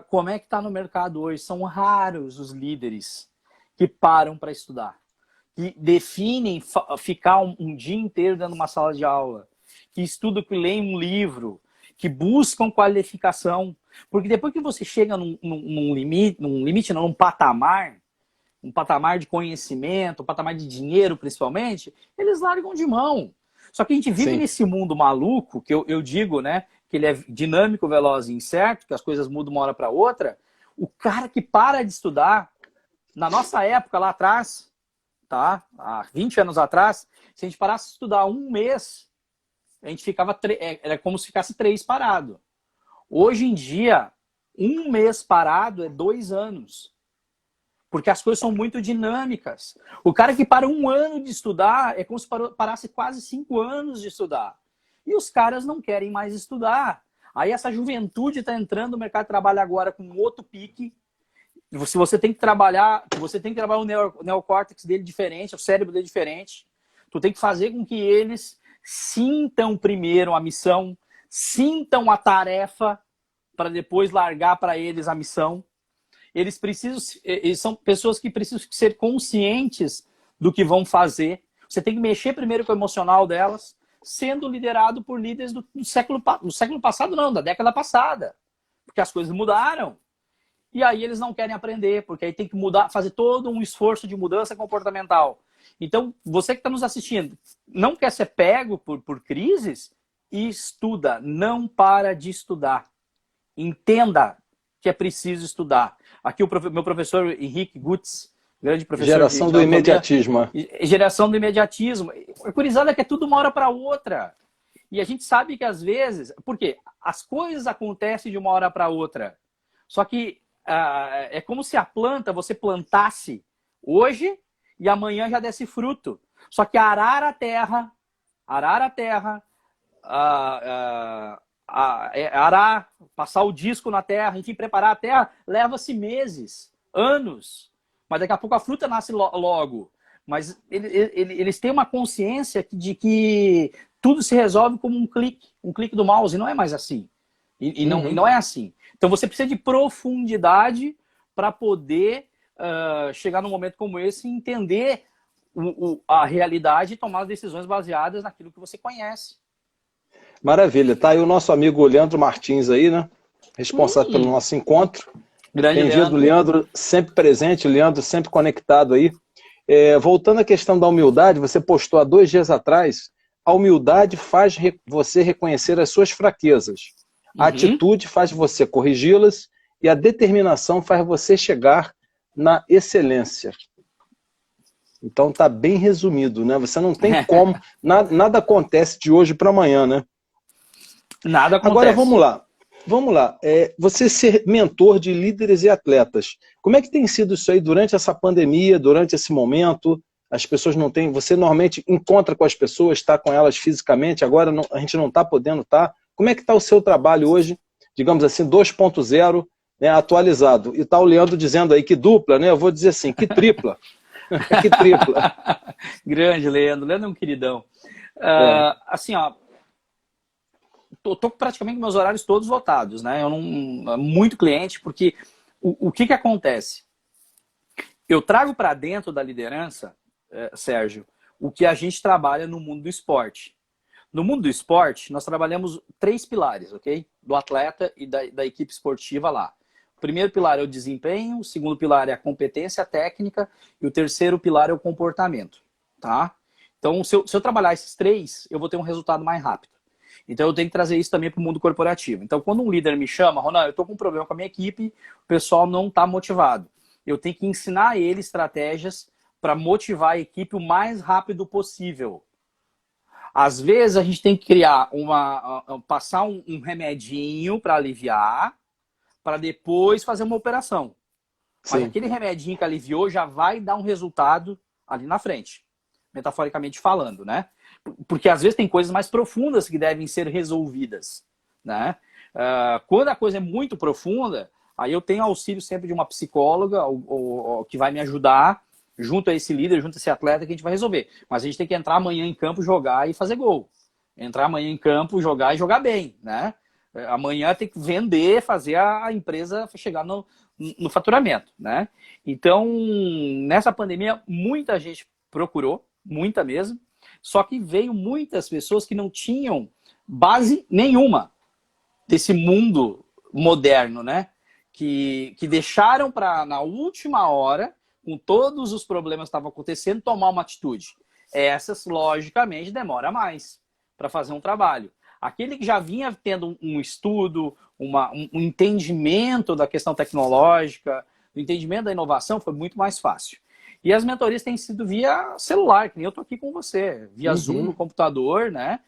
como é que está no mercado hoje. São raros os líderes que param para estudar, que definem ficar um dia inteiro dentro de uma sala de aula, que estudam, que leem um livro, que buscam qualificação. Porque depois que você chega num limite, não, num patamar, um patamar de conhecimento, um patamar de dinheiro, principalmente, eles largam de mão. Só que a gente vive nesse mundo maluco, que eu digo, né, que ele é dinâmico, veloz e incerto, que as coisas mudam de uma hora para outra. O cara que para de estudar, na nossa época, lá atrás, tá? Há 20 anos atrás, se a gente parasse de estudar um mês, a gente ficava era como se ficasse 3 parado. Hoje em dia, um mês parado é 2 anos. Porque as coisas são muito dinâmicas. O cara que para 1 ano de estudar é como se parasse quase 5 anos de estudar. E os caras não querem mais estudar. Aí essa juventude está entrando no mercado de trabalho agora com outro pique. Se você tem que trabalhar, o neocórtex dele diferente, o cérebro dele diferente. Tu tem que fazer com que eles sintam primeiro a missão, sintam a tarefa, para depois largar para eles a missão. Eles são pessoas que precisam ser conscientes do que vão fazer. Você tem que mexer primeiro com o emocional delas, sendo liderado por líderes do século passado, não, da década passada. Porque as coisas mudaram. E aí eles não querem aprender, porque aí tem que mudar, fazer todo um esforço de mudança comportamental. Então, você que está nos assistindo, não quer ser pego por crises, estuda, não para de estudar. Entenda que é preciso estudar. Aqui meu professor Henrique Gutz, grande professor. Geração do imediatismo. Geração do imediatismo. A curizada que é tudo uma hora para outra. E a gente sabe que às vezes... Por quê? As coisas acontecem de uma hora para outra. Só que é como se a planta você plantasse hoje e amanhã já desse fruto. Só que arar a terra, arar, passar o disco na terra, enfim, preparar a terra, leva-se meses, anos. Mas daqui a pouco a fruta nasce logo. Mas eles têm uma consciência de que tudo se resolve como um clique do mouse. E não é mais assim. E não é assim. Então você precisa de profundidade para poder chegar num momento como esse e entender a realidade e tomar decisões baseadas naquilo que você conhece. Maravilha. Tá aí o nosso amigo Leandro Martins aí, né? Responsável pelo nosso encontro. Grande Entendido, Leandro. Leandro sempre presente, Leandro sempre conectado aí. Voltando à questão da humildade, você postou há 2 dias atrás, a humildade faz você reconhecer as suas fraquezas. A atitude faz você corrigi-las e a determinação faz você chegar na excelência. Então tá bem resumido, né? Você não tem como, nada acontece de hoje para amanhã, né? Nada acontece. Agora vamos lá. Você ser mentor de líderes e atletas, como é que tem sido isso aí durante essa pandemia, durante esse momento? As pessoas não têm, você normalmente encontra com as pessoas, está com elas fisicamente, agora a gente não está podendo estar. Como é que está o seu trabalho hoje, digamos assim, 2.0, né, atualizado? E está o Leandro dizendo aí que dupla, né? Eu vou dizer assim, que tripla. Que tripla. Grande, Leandro. Leandro é um queridão. Assim, ó, tô praticamente com meus horários todos lotados, né? Muito cliente, porque o que acontece? Eu trago para dentro da liderança, Sérgio, o que a gente trabalha no mundo do esporte. No mundo do esporte, nós trabalhamos 3 pilares, ok? Do atleta e da equipe esportiva lá. O primeiro pilar é o desempenho, o segundo pilar é a competência técnica e o terceiro pilar é o comportamento, tá? Então, se eu trabalhar esses 3, eu vou ter um resultado mais rápido. Então, eu tenho que trazer isso também para o mundo corporativo. Então, quando um líder me chama, Ronaldo, eu estou com um problema com a minha equipe, o pessoal não está motivado. Eu tenho que ensinar ele estratégias para motivar a equipe o mais rápido possível. Às vezes, a gente tem que criar passar um remedinho para aliviar, para depois fazer uma operação. Mas aquele remedinho que aliviou já vai dar um resultado ali na frente, metaforicamente falando, né? Porque às vezes tem coisas mais profundas que devem ser resolvidas, né? Quando a coisa é muito profunda, aí eu tenho auxílio sempre de uma psicóloga que vai me ajudar, junto a esse líder, junto a esse atleta, que a gente vai resolver. Mas a gente tem que entrar amanhã em campo, jogar e fazer gol. Entrar amanhã em campo, jogar e jogar bem, né? Amanhã tem que vender, fazer a empresa chegar no faturamento, né? Então, nessa pandemia, muita gente procurou, muita mesmo, só que veio muitas pessoas que não tinham base nenhuma desse mundo moderno, né? Que deixaram para, na última hora, com todos os problemas que estavam acontecendo, tomar uma atitude. Essas, logicamente, demora mais para fazer um trabalho. Aquele que já vinha tendo um estudo, um entendimento da questão tecnológica, o entendimento da inovação, foi muito mais fácil. E as mentorias têm sido via celular, que nem eu estou aqui com você, via Zoom no computador, né?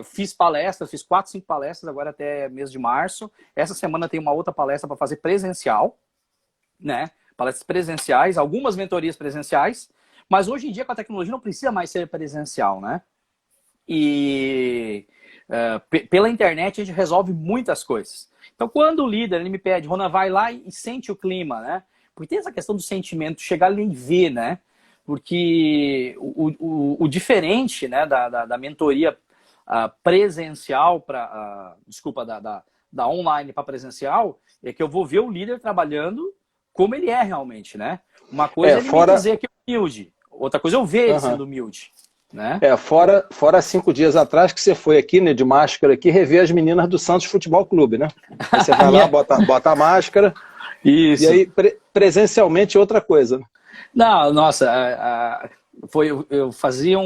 Fiz palestras, fiz 4, 5 palestras agora até mês de março. Essa semana tem uma outra palestra para fazer presencial, né? Palestras presenciais, algumas mentorias presenciais, mas hoje em dia com a tecnologia não precisa mais ser presencial, né? E pela internet a gente resolve muitas coisas. Então quando o líder ele me pede, Ronan, vai lá e sente o clima, né? Porque tem essa questão do sentimento, chegar ali e ver, né? Porque o diferente, né, da mentoria presencial para, desculpa, da online para presencial, é que eu vou ver o líder trabalhando como ele é realmente, né? Uma coisa é ele me dizer que é humilde, outra coisa é eu ver ele sendo humilde, né? Fora 5 dias atrás que você foi aqui, né, de máscara aqui, rever as meninas do Santos Futebol Clube, né? Aí você vai lá, bota a máscara, isso. E aí presencialmente é outra coisa. Não, nossa, eu fazia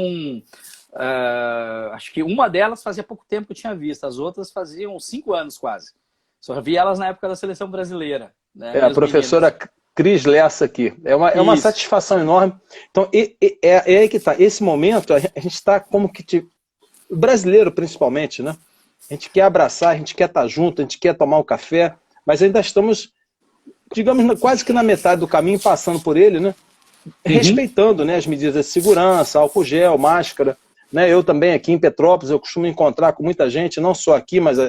acho que uma delas fazia pouco tempo que eu tinha visto, as outras faziam 5 anos quase. Só vi elas na época da seleção brasileira. Né, a professora Cris Lessa aqui. É uma satisfação enorme. Então, é aí que está. Esse momento, a gente está como que... O brasileiro, principalmente, né? A gente quer abraçar, a gente quer estar junto, a gente quer tomar um café, mas ainda estamos, digamos, quase que na metade do caminho, passando por ele, né? Respeitando, né, as medidas de segurança, álcool gel, máscara. Né? Eu também aqui em Petrópolis, eu costumo encontrar com muita gente, não só aqui, mas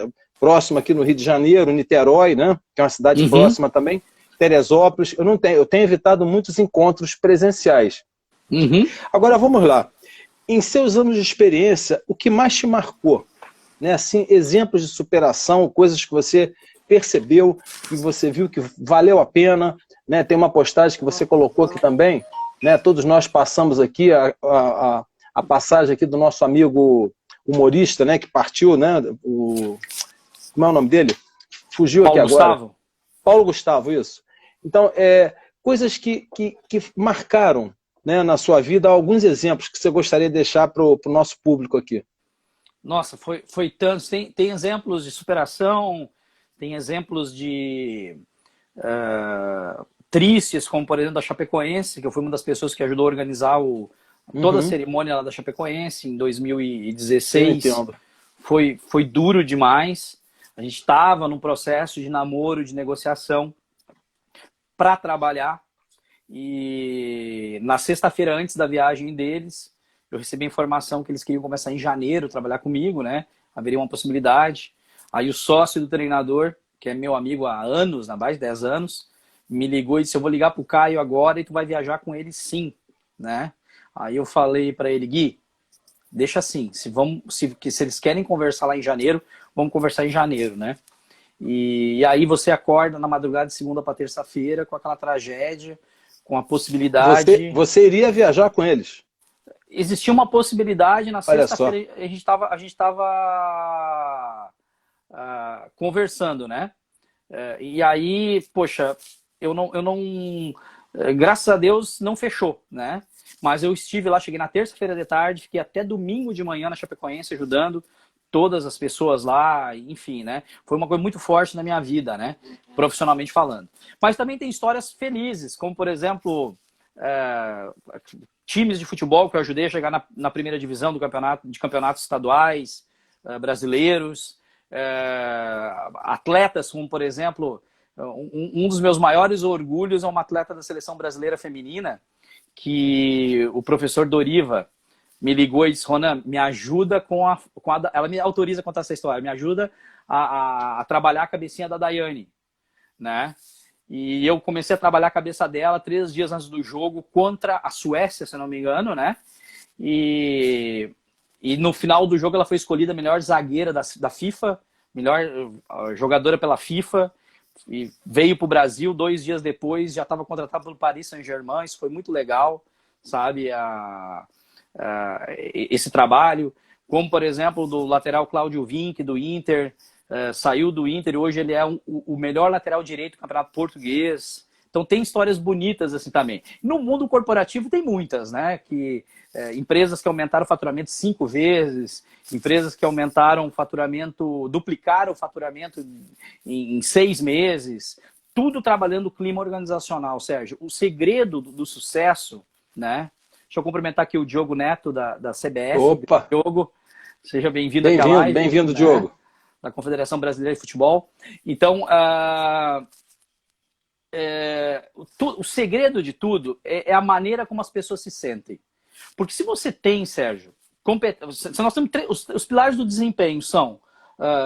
próximo aqui no Rio de Janeiro, Niterói, né? Que é uma cidade próxima também, Teresópolis. Eu tenho evitado muitos encontros presenciais. Agora vamos lá. Em seus anos de experiência, o que mais te marcou? Né? Assim, exemplos de superação, coisas que você percebeu, que você viu que valeu a pena, né? Tem uma postagem que você colocou aqui também, né? Todos nós passamos aqui a passagem aqui do nosso amigo humorista, né? Que partiu, né? Como é o nome dele? Fugiu Paulo aqui agora. Gustavo. Paulo Gustavo, isso. Então, coisas que marcaram, né, na sua vida, alguns exemplos que você gostaria de deixar para o nosso público aqui. Nossa, foi tanto. Tem exemplos de superação, tem exemplos de tristes, como por exemplo da Chapecoense, que eu fui uma das pessoas que ajudou a organizar toda a cerimônia lá da Chapecoense em 2016. Foi duro demais. A gente estava num processo de namoro, de negociação para trabalhar. E na sexta-feira antes da viagem deles, eu recebi a informação que eles queriam começar em janeiro, trabalhar comigo, né? Haveria uma possibilidade. Aí o sócio do treinador, que é meu amigo há anos, há mais de 10 anos, me ligou e disse, eu vou ligar pro Caio agora e tu vai viajar com ele sim, né? Aí eu falei para ele, Gui, deixa assim, se eles querem conversar lá em janeiro, vamos conversar em janeiro, né? E aí você acorda na madrugada de segunda para terça-feira com aquela tragédia, com a possibilidade... Você iria viajar com eles? Existia uma possibilidade, na sexta-feira a gente estava conversando, né? E aí, poxa, eu não graças a Deus não fechou, né? Mas eu estive lá, cheguei na terça-feira de tarde, fiquei até domingo de manhã na Chapecoense ajudando todas as pessoas lá, enfim, né? Foi uma coisa muito forte na minha vida, né? Profissionalmente falando. Mas também tem histórias felizes, como por exemplo, times de futebol que eu ajudei a chegar na primeira divisão de campeonatos estaduais brasileiros, atletas como por exemplo, um dos meus maiores orgulhos é uma atleta da seleção brasileira feminina, que o professor Doriva me ligou e disse, Ronan, me ajuda ela me autoriza a contar essa história, me ajuda a trabalhar a cabecinha da Daiane, né? E eu comecei a trabalhar a cabeça dela 3 dias antes do jogo contra a Suécia, se não me engano, né? E no final do jogo ela foi escolhida a melhor zagueira da FIFA, melhor jogadora pela FIFA, e veio para o Brasil 2 dias depois, já estava contratada pelo Paris Saint-Germain, isso foi muito legal, sabe, esse trabalho, como, por exemplo, do lateral Cláudio Vinck, do Inter, saiu do Inter e hoje ele é o melhor lateral direito do Campeonato Português. Então tem histórias bonitas assim também. No mundo corporativo tem muitas, né? Empresas que aumentaram o faturamento 5 vezes, empresas que aumentaram o faturamento, duplicaram o faturamento em 6 meses, tudo trabalhando o clima organizacional, Sérgio. O segredo do sucesso, né? Deixa eu cumprimentar aqui o Diogo Neto da CBF. Opa! Diogo, seja bem-vindo aqui à live. Bem-vindo, né? Diogo. Da Confederação Brasileira de Futebol. Então, o segredo de tudo é a maneira como as pessoas se sentem. Porque se você tem, Sérgio, se nós temos os pilares do desempenho são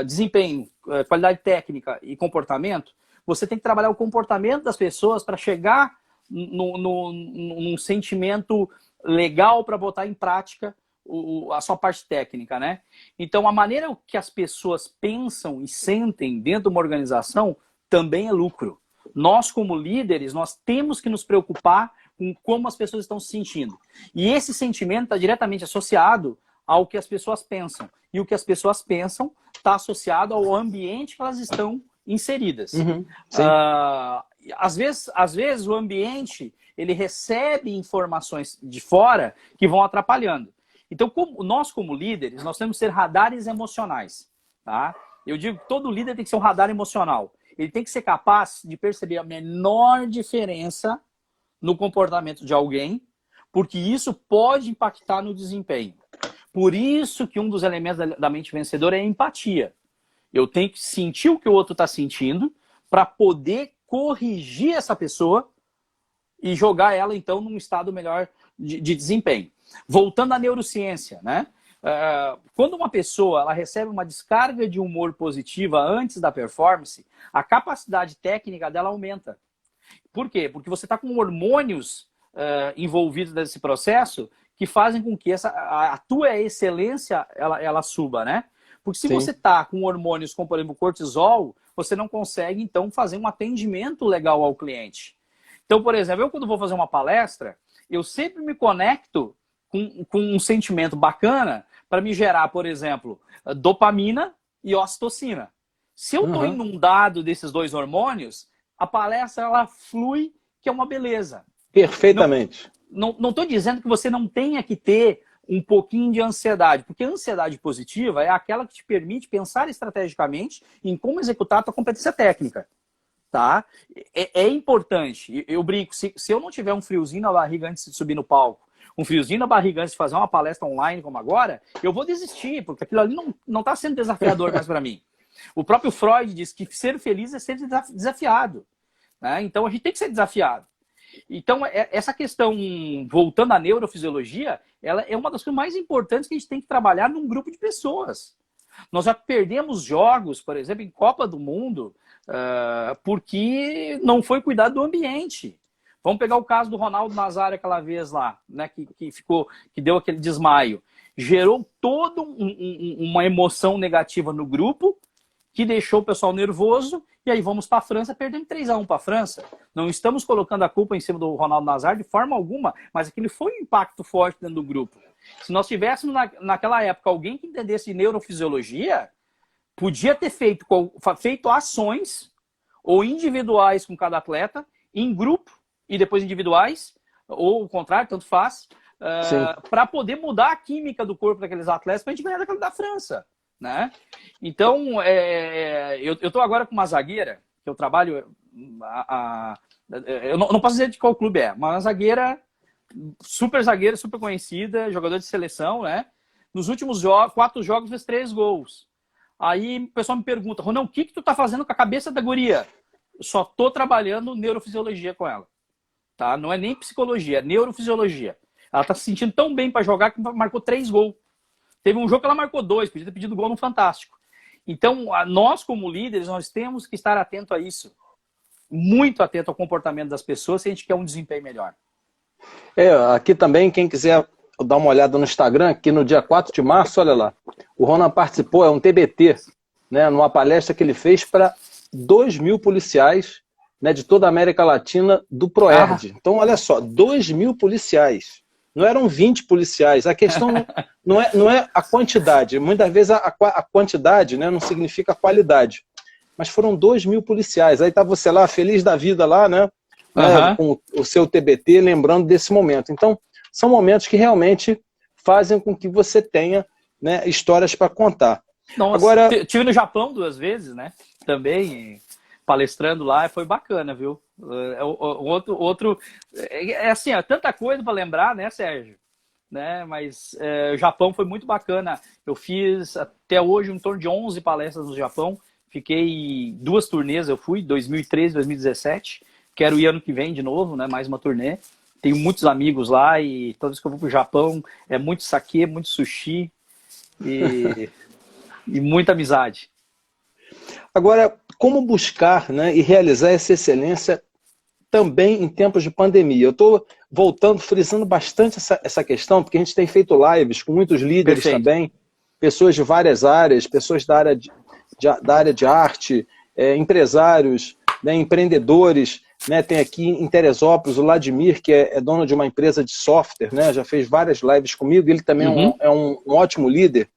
desempenho, qualidade técnica e comportamento, você tem que trabalhar o comportamento das pessoas para chegar num sentimento legal para botar em prática a sua parte técnica, né? Então, a maneira que as pessoas pensam e sentem dentro de uma organização também é lucro. Nós, como líderes, nós temos que nos preocupar com como as pessoas estão se sentindo. E esse sentimento está diretamente associado ao que as pessoas pensam. E o que as pessoas pensam está associado ao ambiente que elas estão inseridas. Sim. Às vezes o ambiente ele recebe informações de fora que vão atrapalhando. Então, nós como líderes, nós temos que ser radares emocionais. Tá? Eu digo que todo líder tem que ser um radar emocional. Ele tem que ser capaz de perceber a menor diferença no comportamento de alguém, porque isso pode impactar no desempenho. Por isso que um dos elementos da mente vencedora é a empatia. Eu tenho que sentir o que o outro está sentindo para poder corrigir essa pessoa e jogar ela, então, num estado melhor de desempenho. Voltando à neurociência, né? Quando uma pessoa ela recebe uma descarga de humor positiva antes da performance, a capacidade técnica dela aumenta. Por quê? Porque você está com hormônios envolvidos nesse processo que fazem com que a tua excelência ela suba, né? Porque se você está com hormônios como, por exemplo, cortisol, você não consegue, então, fazer um atendimento legal ao cliente. Então, por exemplo, eu quando vou fazer uma palestra, eu sempre me conecto com um sentimento bacana para me gerar, por exemplo, dopamina e ocitocina. Se eu estou inundado desses dois hormônios, a palestra ela flui, que é uma beleza. Perfeitamente. Não estou dizendo que você não tenha que ter um pouquinho de ansiedade, porque a ansiedade positiva é aquela que te permite pensar estrategicamente em como executar a tua competência técnica. Tá? É importante. Eu brinco, se eu não tiver um friozinho na barriga antes de subir no palco, um friozinho na barriga antes de fazer uma palestra online como agora, eu vou desistir, porque aquilo ali não está sendo desafiador mais para mim. O próprio Freud diz que ser feliz é ser desafiado. Né? Então a gente tem que ser desafiado. Então essa questão, voltando à neurofisiologia, ela é uma das coisas mais importantes que a gente tem que trabalhar num grupo de pessoas. Nós já perdemos jogos, por exemplo, em Copa do Mundo, porque não foi cuidado do ambiente. Vamos pegar o caso do Ronaldo Nazário aquela vez lá, né, que deu aquele desmaio. Gerou toda uma emoção negativa no grupo, que deixou o pessoal nervoso, e aí vamos para a França, perdemos 3-1 para a França. Não estamos colocando a culpa em cima do Ronaldo Nazário de forma alguma, mas aquele foi um impacto forte dentro do grupo. Se nós tivéssemos naquela época alguém que entendesse de neurofisiologia, podia ter feito ações ou individuais com cada atleta, em grupo e depois individuais, ou o contrário, tanto faz, para poder mudar a química do corpo daqueles atletas para a gente ganhar daquela da França. Né? Então, eu estou agora com uma zagueira, que eu trabalho, eu não posso dizer de qual clube é, mas uma zagueira, super conhecida, jogador de seleção, né? Nos últimos 4 jogos fez 3 gols. Aí o pessoal me pergunta, Ronão, o que tu tá fazendo com a cabeça da guria? Eu só tô trabalhando neurofisiologia com ela. Tá? Não é nem psicologia, é neurofisiologia. Ela tá se sentindo tão bem para jogar que marcou 3 gols. Teve um jogo que ela marcou 2, podia ter pedido gol no Fantástico. Então, nós como líderes, nós temos que estar atento a isso. Muito atento ao comportamento das pessoas se a gente quer um desempenho melhor. Aqui também, quem quiser dar uma olhada no Instagram, que no dia 4 de março, olha lá, o Ronan participou, é um TBT, né, numa palestra que ele fez para 2.000 policiais, né, de toda a América Latina do PROERD. Então, olha só, 2.000 policiais. não eram 20 policiais. A questão não é a quantidade. Muitas vezes a quantidade, né, não significa a qualidade. Mas foram 2.000 policiais. Aí tá você lá, feliz da vida lá, né? Com o seu TBT, lembrando desse momento. Então, são momentos que realmente fazem com que você tenha, né, histórias para contar. Nossa, agora, estive no Japão 2 vezes, né? Também palestrando lá, foi bacana, viu? É assim, ó, tanta coisa para lembrar, né, Sérgio? Né? Mas o Japão foi muito bacana. Eu fiz até hoje em torno de 11 palestras no Japão. Fiquei 2 turnês, eu fui, 2013, 2017. Quero ir ano que vem de novo, né? Mais uma turnê. Tenho muitos amigos lá e toda vez que eu vou pro Japão é muito saquê, muito sushi e muita amizade. Agora, como buscar, né, e realizar essa excelência também em tempos de pandemia? Eu estou voltando, frisando bastante essa questão, porque a gente tem feito lives com muitos líderes também, pessoas de várias áreas, pessoas da área de arte, empresários, né, empreendedores, né, tem aqui em Teresópolis o Vladimir, que é dono de uma empresa de software, né, já fez várias lives comigo, ele também é um ótimo líder.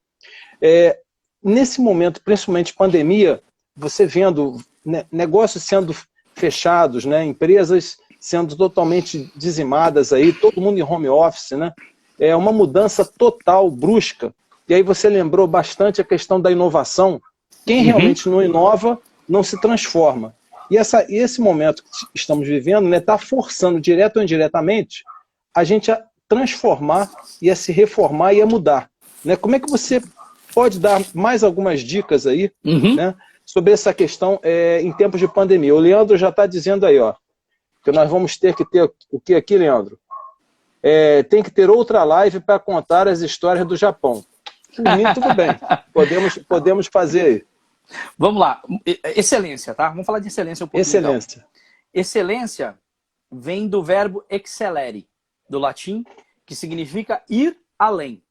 Nesse momento, principalmente pandemia, você vendo, né, negócios sendo fechados, né, empresas sendo totalmente dizimadas aí, todo mundo em home office, né, é uma mudança total, brusca. E aí você lembrou bastante a questão da inovação. Quem realmente não inova, não se transforma. E esse momento que estamos vivendo, né, está forçando, direto ou indiretamente, a gente a transformar e a se reformar e a mudar. Né? Como é que você pode dar mais algumas dicas aí, né, sobre essa questão em tempos de pandemia? O Leandro já está dizendo aí, ó, que nós vamos ter que ter o que aqui, Leandro? Tem que ter outra live para contar as histórias do Japão. Por mim, tudo bem. Podemos fazer aí. Vamos lá. Excelência, tá? Vamos falar de excelência um pouquinho. Excelência. Então. Excelência vem do verbo excellere, do latim, que significa ir além.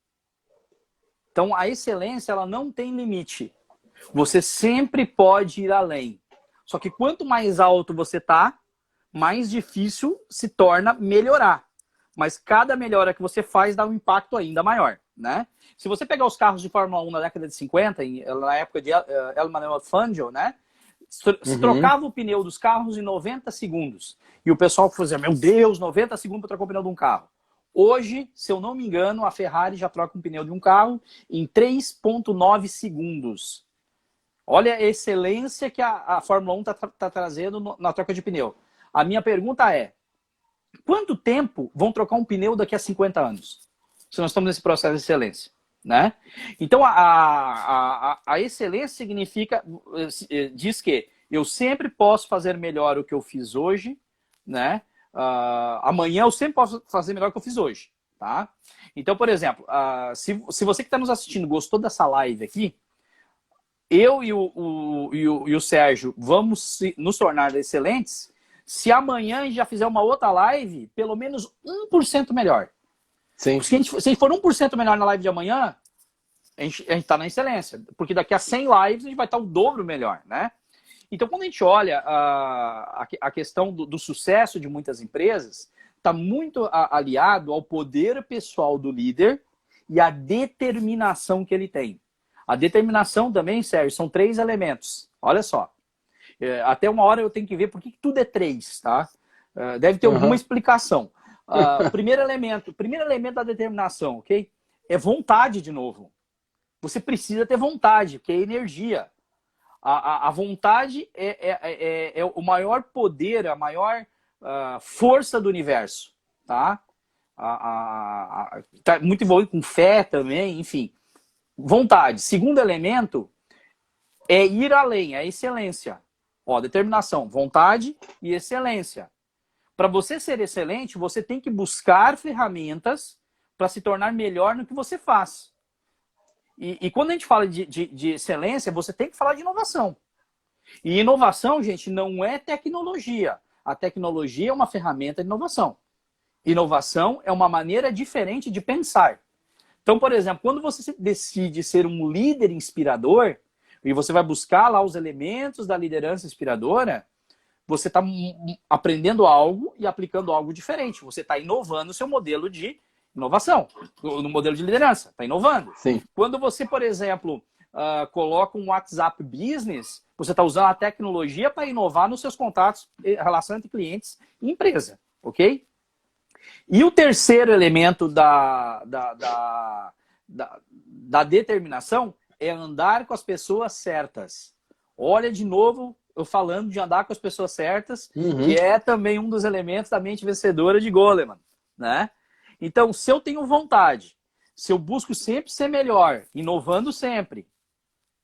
Então, a excelência, ela não tem limite. Você sempre pode ir além. Só que quanto mais alto você tá, mais difícil se torna melhorar. Mas cada melhora que você faz dá um impacto ainda maior, né? Se você pegar os carros de Fórmula 1 na década de 50, na época de Emmanuel Fangio, né? Se trocava o pneu dos carros em 90 segundos. E o pessoal fazia, meu Deus, 90 segundos para trocar o pneu de um carro. Hoje, se eu não me engano, a Ferrari já troca um pneu de um carro em 3,9 segundos. Olha a excelência que a Fórmula 1 tá trazendo na troca de pneu. A minha pergunta é, quanto tempo vão trocar um pneu daqui a 50 anos? Se nós estamos nesse processo de excelência, né? Então, a excelência significa, diz que eu sempre posso fazer melhor o que eu fiz hoje, né? Amanhã eu sempre posso fazer melhor o que eu fiz hoje, tá? Então, por exemplo, se você que está nos assistindo gostou dessa live aqui, eu e o Sérgio vamos nos tornar excelentes se amanhã a gente já fizer uma outra live, pelo menos 1% melhor. Sim. Se a gente for 1% melhor na live de amanhã, a gente está na excelência. Porque daqui a 100 lives a gente vai estar o dobro melhor, né? Então, quando a gente olha a questão do sucesso de muitas empresas, está muito aliado ao poder pessoal do líder e à determinação que ele tem. A determinação também, Sérgio, são 3 elementos. Olha só. Até uma hora eu tenho que ver por que tudo é 3, tá? Deve ter alguma explicação. O primeiro elemento da determinação, ok? É vontade de novo. Você precisa ter vontade, que é energia. A vontade é o maior poder, a maior força do universo, tá? Tá muito envolvido com fé também, enfim. Vontade. Segundo elemento é ir além, é excelência. Ó, determinação, vontade e excelência. Para você ser excelente, você tem que buscar ferramentas para se tornar melhor no que você faz. E quando a gente fala de excelência, você tem que falar de inovação. E inovação, gente, não é tecnologia. A tecnologia é uma ferramenta de inovação. Inovação é uma maneira diferente de pensar. Então, por exemplo, quando você decide ser um líder inspirador, e você vai buscar lá os elementos da liderança inspiradora, você está aprendendo algo e aplicando algo diferente. Você está inovando o seu modelo de Inovação, no modelo de liderança, está inovando. Sim. Quando você, por exemplo, coloca um WhatsApp Business, você está usando a tecnologia para inovar nos seus contatos, relação entre clientes e empresa, ok? E o terceiro elemento da determinação é andar com as pessoas certas. Olha de novo, eu falando de andar com as pessoas certas, que é também um dos elementos da mente vencedora de Goleman, né? Então, se eu tenho vontade, se eu busco sempre ser melhor, inovando sempre,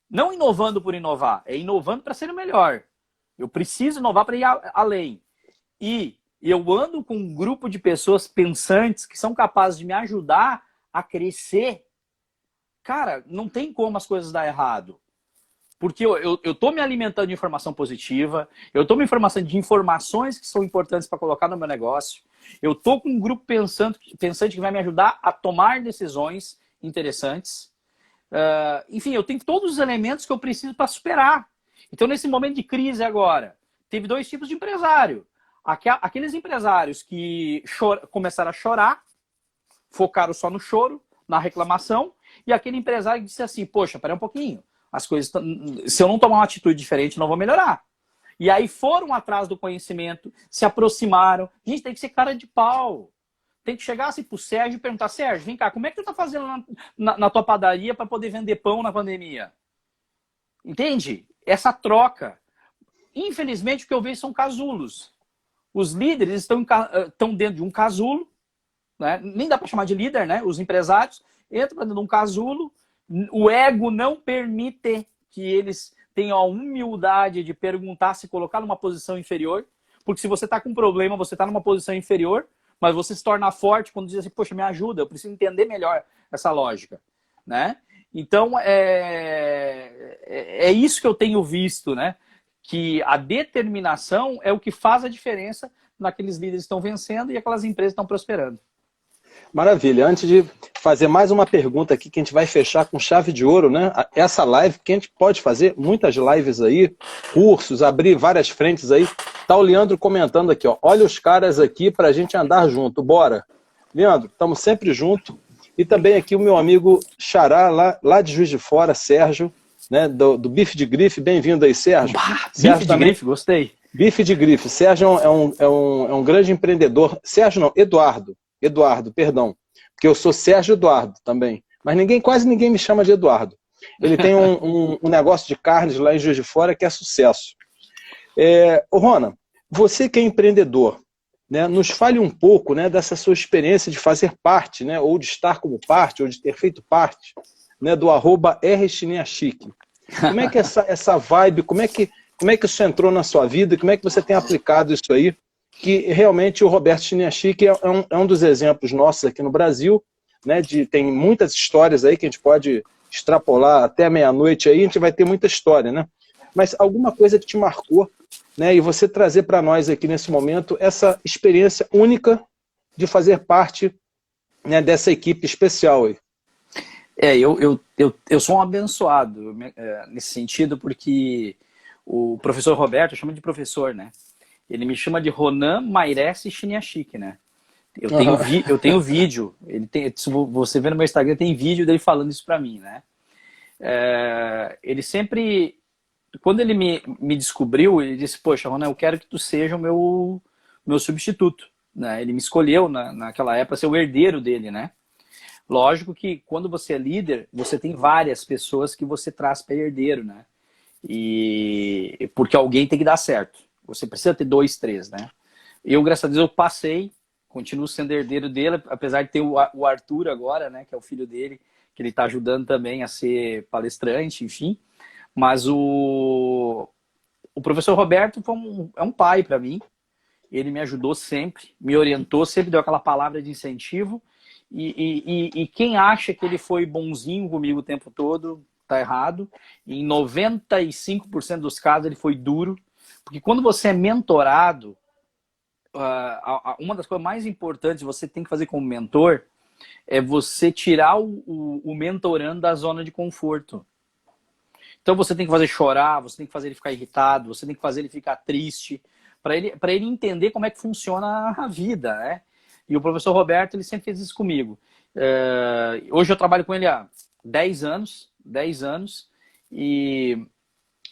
não inovando por inovar, é inovando para ser o melhor. Eu preciso inovar para ir além. E eu ando com um grupo de pessoas pensantes que são capazes de me ajudar a crescer. Cara, não tem como as coisas dar errado. Porque eu estou me alimentando de informação positiva, eu estou me informando de informações que são importantes para colocar no meu negócio, eu estou com um grupo pensante que vai me ajudar a tomar decisões interessantes. Enfim, eu tenho todos os elementos que eu preciso para superar. Então, nesse momento de crise agora, teve dois tipos de empresário. Aqueles empresários que começaram a chorar, focaram só no choro, na reclamação, e aquele empresário que disse assim, poxa, peraí um pouquinho, as coisas, se eu não tomar uma atitude diferente, não vou melhorar. E aí foram atrás do conhecimento, se aproximaram. Gente, tem que ser cara de pau. Tem que chegar assim pro Sérgio e perguntar, Sérgio, vem cá, como é que tu tá fazendo na tua padaria para poder vender pão na pandemia? Entende? Essa troca. Infelizmente, o que eu vejo são casulos. Os líderes estão dentro de um casulo, né? Nem dá para chamar de líder, né? Os empresários entram dentro de um casulo, o ego não permite que eles tenham a humildade de perguntar, se colocar numa posição inferior, porque se você está com um problema, você está numa posição inferior, mas você se torna forte quando diz assim, poxa, me ajuda, eu preciso entender melhor essa lógica, né? Então, é isso que eu tenho visto, né? Que a determinação é o que faz a diferença naqueles líderes que estão vencendo e aquelas empresas que estão prosperando. Maravilha. Antes de fazer mais uma pergunta aqui, que a gente vai fechar com chave de ouro, né? Essa live, que a gente pode fazer muitas lives aí, cursos, abrir várias frentes aí. Tá o Leandro comentando aqui, ó. Olha os caras aqui pra gente andar junto. Bora. Leandro, estamos sempre junto. E também aqui o meu amigo Xará, lá de Juiz de Fora, Sérgio, né? Do Bife de Grife. Bem-vindo aí, Sérgio. Bife de Grife, gostei. Bife de Grife. Sérgio é um grande empreendedor. Sérgio não, Eduardo, perdão, porque eu sou Sérgio Eduardo também, mas quase ninguém me chama de Eduardo. Ele tem um negócio de carnes lá em Juiz de Fora que é sucesso. Rona, você que é empreendedor, né, nos fale um pouco, né, dessa sua experiência de fazer parte, né, ou de estar como parte, ou de ter feito parte, né, do @rchineachique. Como é que essa vibe, como é que isso entrou na sua vida, como é que você tem aplicado isso aí? Que realmente o Roberto Chiniachique é um dos exemplos nossos aqui no Brasil, né? Tem muitas histórias aí que a gente pode extrapolar até meia-noite aí, a gente vai ter muita história, né? Mas alguma coisa que te marcou, né? E você trazer para nós aqui nesse momento essa experiência única de fazer parte, né, dessa equipe especial aí. Eu sou um abençoado nesse sentido, porque o professor Roberto, eu chamo de professor, né? Ele me chama de Ronan Mairesse Chiniachique, né? Eu tenho vídeo. Se você ver no meu Instagram, tem vídeo dele falando isso pra mim, né? Ele sempre... Quando ele me descobriu, ele disse, poxa, Ronan, eu quero que tu seja o meu substituto, né? Ele me escolheu naquela época ser o herdeiro dele, né? Lógico que quando você é líder, você tem várias pessoas que você traz para herdeiro, né? Porque alguém tem que dar certo. Você precisa ter 2, 3, né? Eu, graças a Deus, eu passei, continuo sendo herdeiro dele, apesar de ter o Arthur agora, né? Que é o filho dele, que ele está ajudando também a ser palestrante, enfim. Mas o professor Roberto é um pai para mim. Ele me ajudou sempre, me orientou, sempre deu aquela palavra de incentivo. E quem acha que ele foi bonzinho comigo o tempo todo, tá errado. Em 95% dos casos ele foi duro. Porque quando você é mentorado, uma das coisas mais importantes que você tem que fazer como mentor é você tirar o mentorando da zona de conforto. Então você tem que fazer chorar, você tem que fazer ele ficar irritado, você tem que fazer ele ficar triste, para ele entender como é que funciona a vida, né? E o professor Roberto, ele sempre fez isso comigo. Hoje eu trabalho com ele há 10 anos, e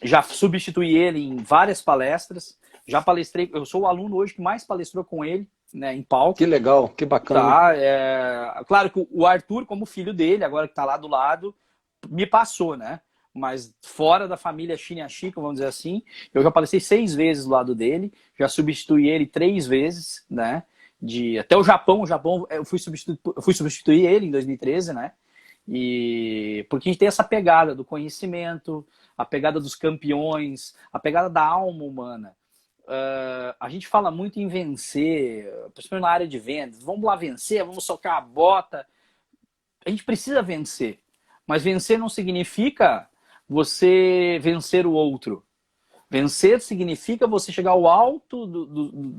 já substituí ele em várias palestras, já palestrei, eu sou o aluno hoje que mais palestrou com ele, né, em palco. Que legal, que bacana. Tá, claro que o Arthur, como filho dele, agora que está lá do lado, me passou, né? Mas fora da família Chiniachico, vamos dizer assim, eu já palestrei 6 vezes do lado dele, já substituí ele 3 vezes, né? Até o Japão eu fui substituir ele em 2013, né? Porque a gente tem essa pegada do conhecimento, a pegada dos campeões, a pegada da alma humana. A gente fala muito em vencer, principalmente na área de vendas. Vamos lá vencer, vamos socar a bota. A gente precisa vencer, mas vencer não significa você vencer o outro. Vencer significa você chegar ao alto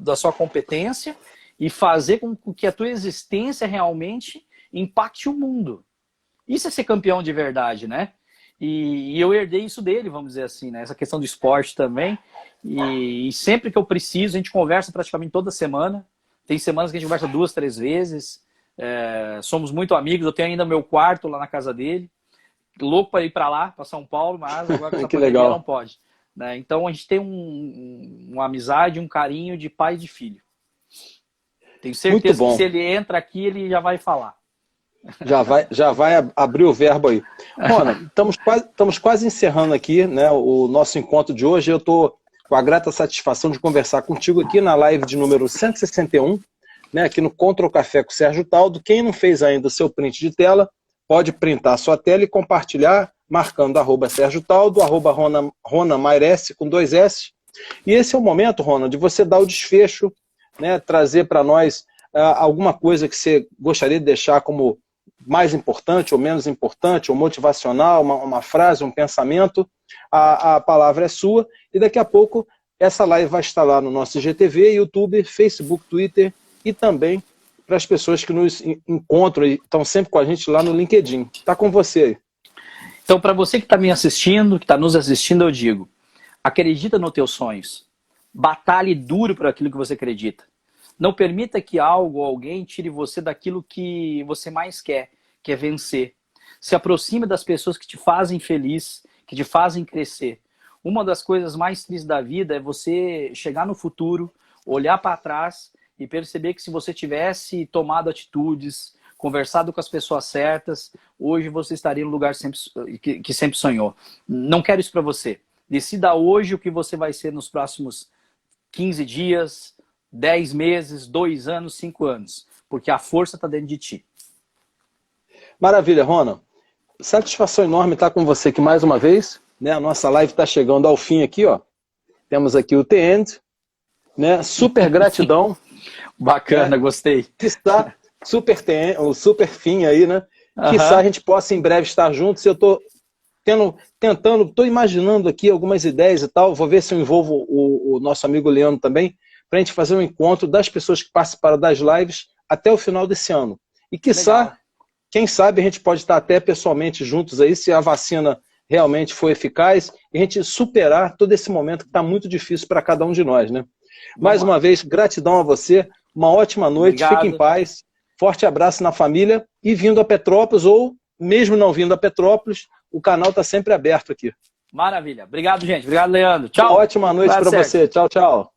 da sua competência e fazer com que a tua existência realmente impacte o mundo. Isso é ser campeão de verdade, né? E eu herdei isso dele, vamos dizer assim, né? Essa questão do esporte também. E sempre que eu preciso, a gente conversa praticamente toda semana. Tem semanas que a gente conversa 2, 3 vezes. Somos muito amigos. Eu tenho ainda meu quarto lá na casa dele. Louco para ir para lá, para São Paulo, mas agora com essa pandemia não pode. Né? Então a gente tem uma amizade, um carinho de pai e de filho. Tenho certeza que se ele entra aqui, ele já vai falar. Já vai abrir o verbo aí. Rona, estamos quase encerrando aqui, né, o nosso encontro de hoje. Eu estou com a grata satisfação de conversar contigo aqui na live de número 161, né, aqui no Control Café com o Sérgio Taldo. Quem não fez ainda o seu print de tela, pode printar a sua tela e compartilhar, marcando @Sérgio Taldo, @Rona Mairesse, com 2 S. E esse é o momento, Rona, de você dar o desfecho, né, trazer para nós alguma coisa que você gostaria de deixar como mais importante ou menos importante, ou motivacional, uma frase, um pensamento. A palavra é sua, e daqui a pouco essa live vai estar lá no nosso IGTV, YouTube, Facebook, Twitter, e também para as pessoas que nos encontram e estão sempre com a gente lá no LinkedIn. Está com você aí. Então, para você que está me assistindo, que está nos assistindo, eu digo, acredita nos teus sonhos. Batalhe duro por aquilo que você acredita. Não permita que algo ou alguém tire você daquilo que você mais quer, que é vencer. Se aproxime das pessoas que te fazem feliz, que te fazem crescer. Uma das coisas mais tristes da vida é você chegar no futuro, olhar para trás e perceber que se você tivesse tomado atitudes, conversado com as pessoas certas, hoje você estaria no lugar que sempre sonhou. Não quero isso para você. Decida hoje o que você vai ser nos próximos 15 dias, 10 meses, 2 anos, 5 anos. Porque a força está dentro de ti. Maravilha, Rona. Satisfação enorme estar com você aqui mais uma vez. Né? A nossa live está chegando ao fim aqui, ó. Temos aqui o The End. Né? Super gratidão. Bacana, gostei. Está o super fim aí, né? Quizá a gente possa em breve estar juntos. Eu estou estou imaginando aqui algumas ideias e tal. Vou ver se eu envolvo o nosso amigo Leandro também, para a gente fazer um encontro das pessoas que participaram das lives até o final desse ano. E quiçá, quem sabe a gente pode estar até pessoalmente juntos aí, se a vacina realmente for eficaz, e a gente superar todo esse momento que está muito difícil para cada um de nós, né? Mais uma vez, gratidão a você, uma ótima noite, Obrigado. Fique em paz, forte abraço na família, e vindo a Petrópolis, ou mesmo não vindo a Petrópolis, o canal está sempre aberto aqui. Maravilha. Obrigado, gente. Obrigado, Leandro. Tchau. Uma ótima noite para você. Tchau, tchau.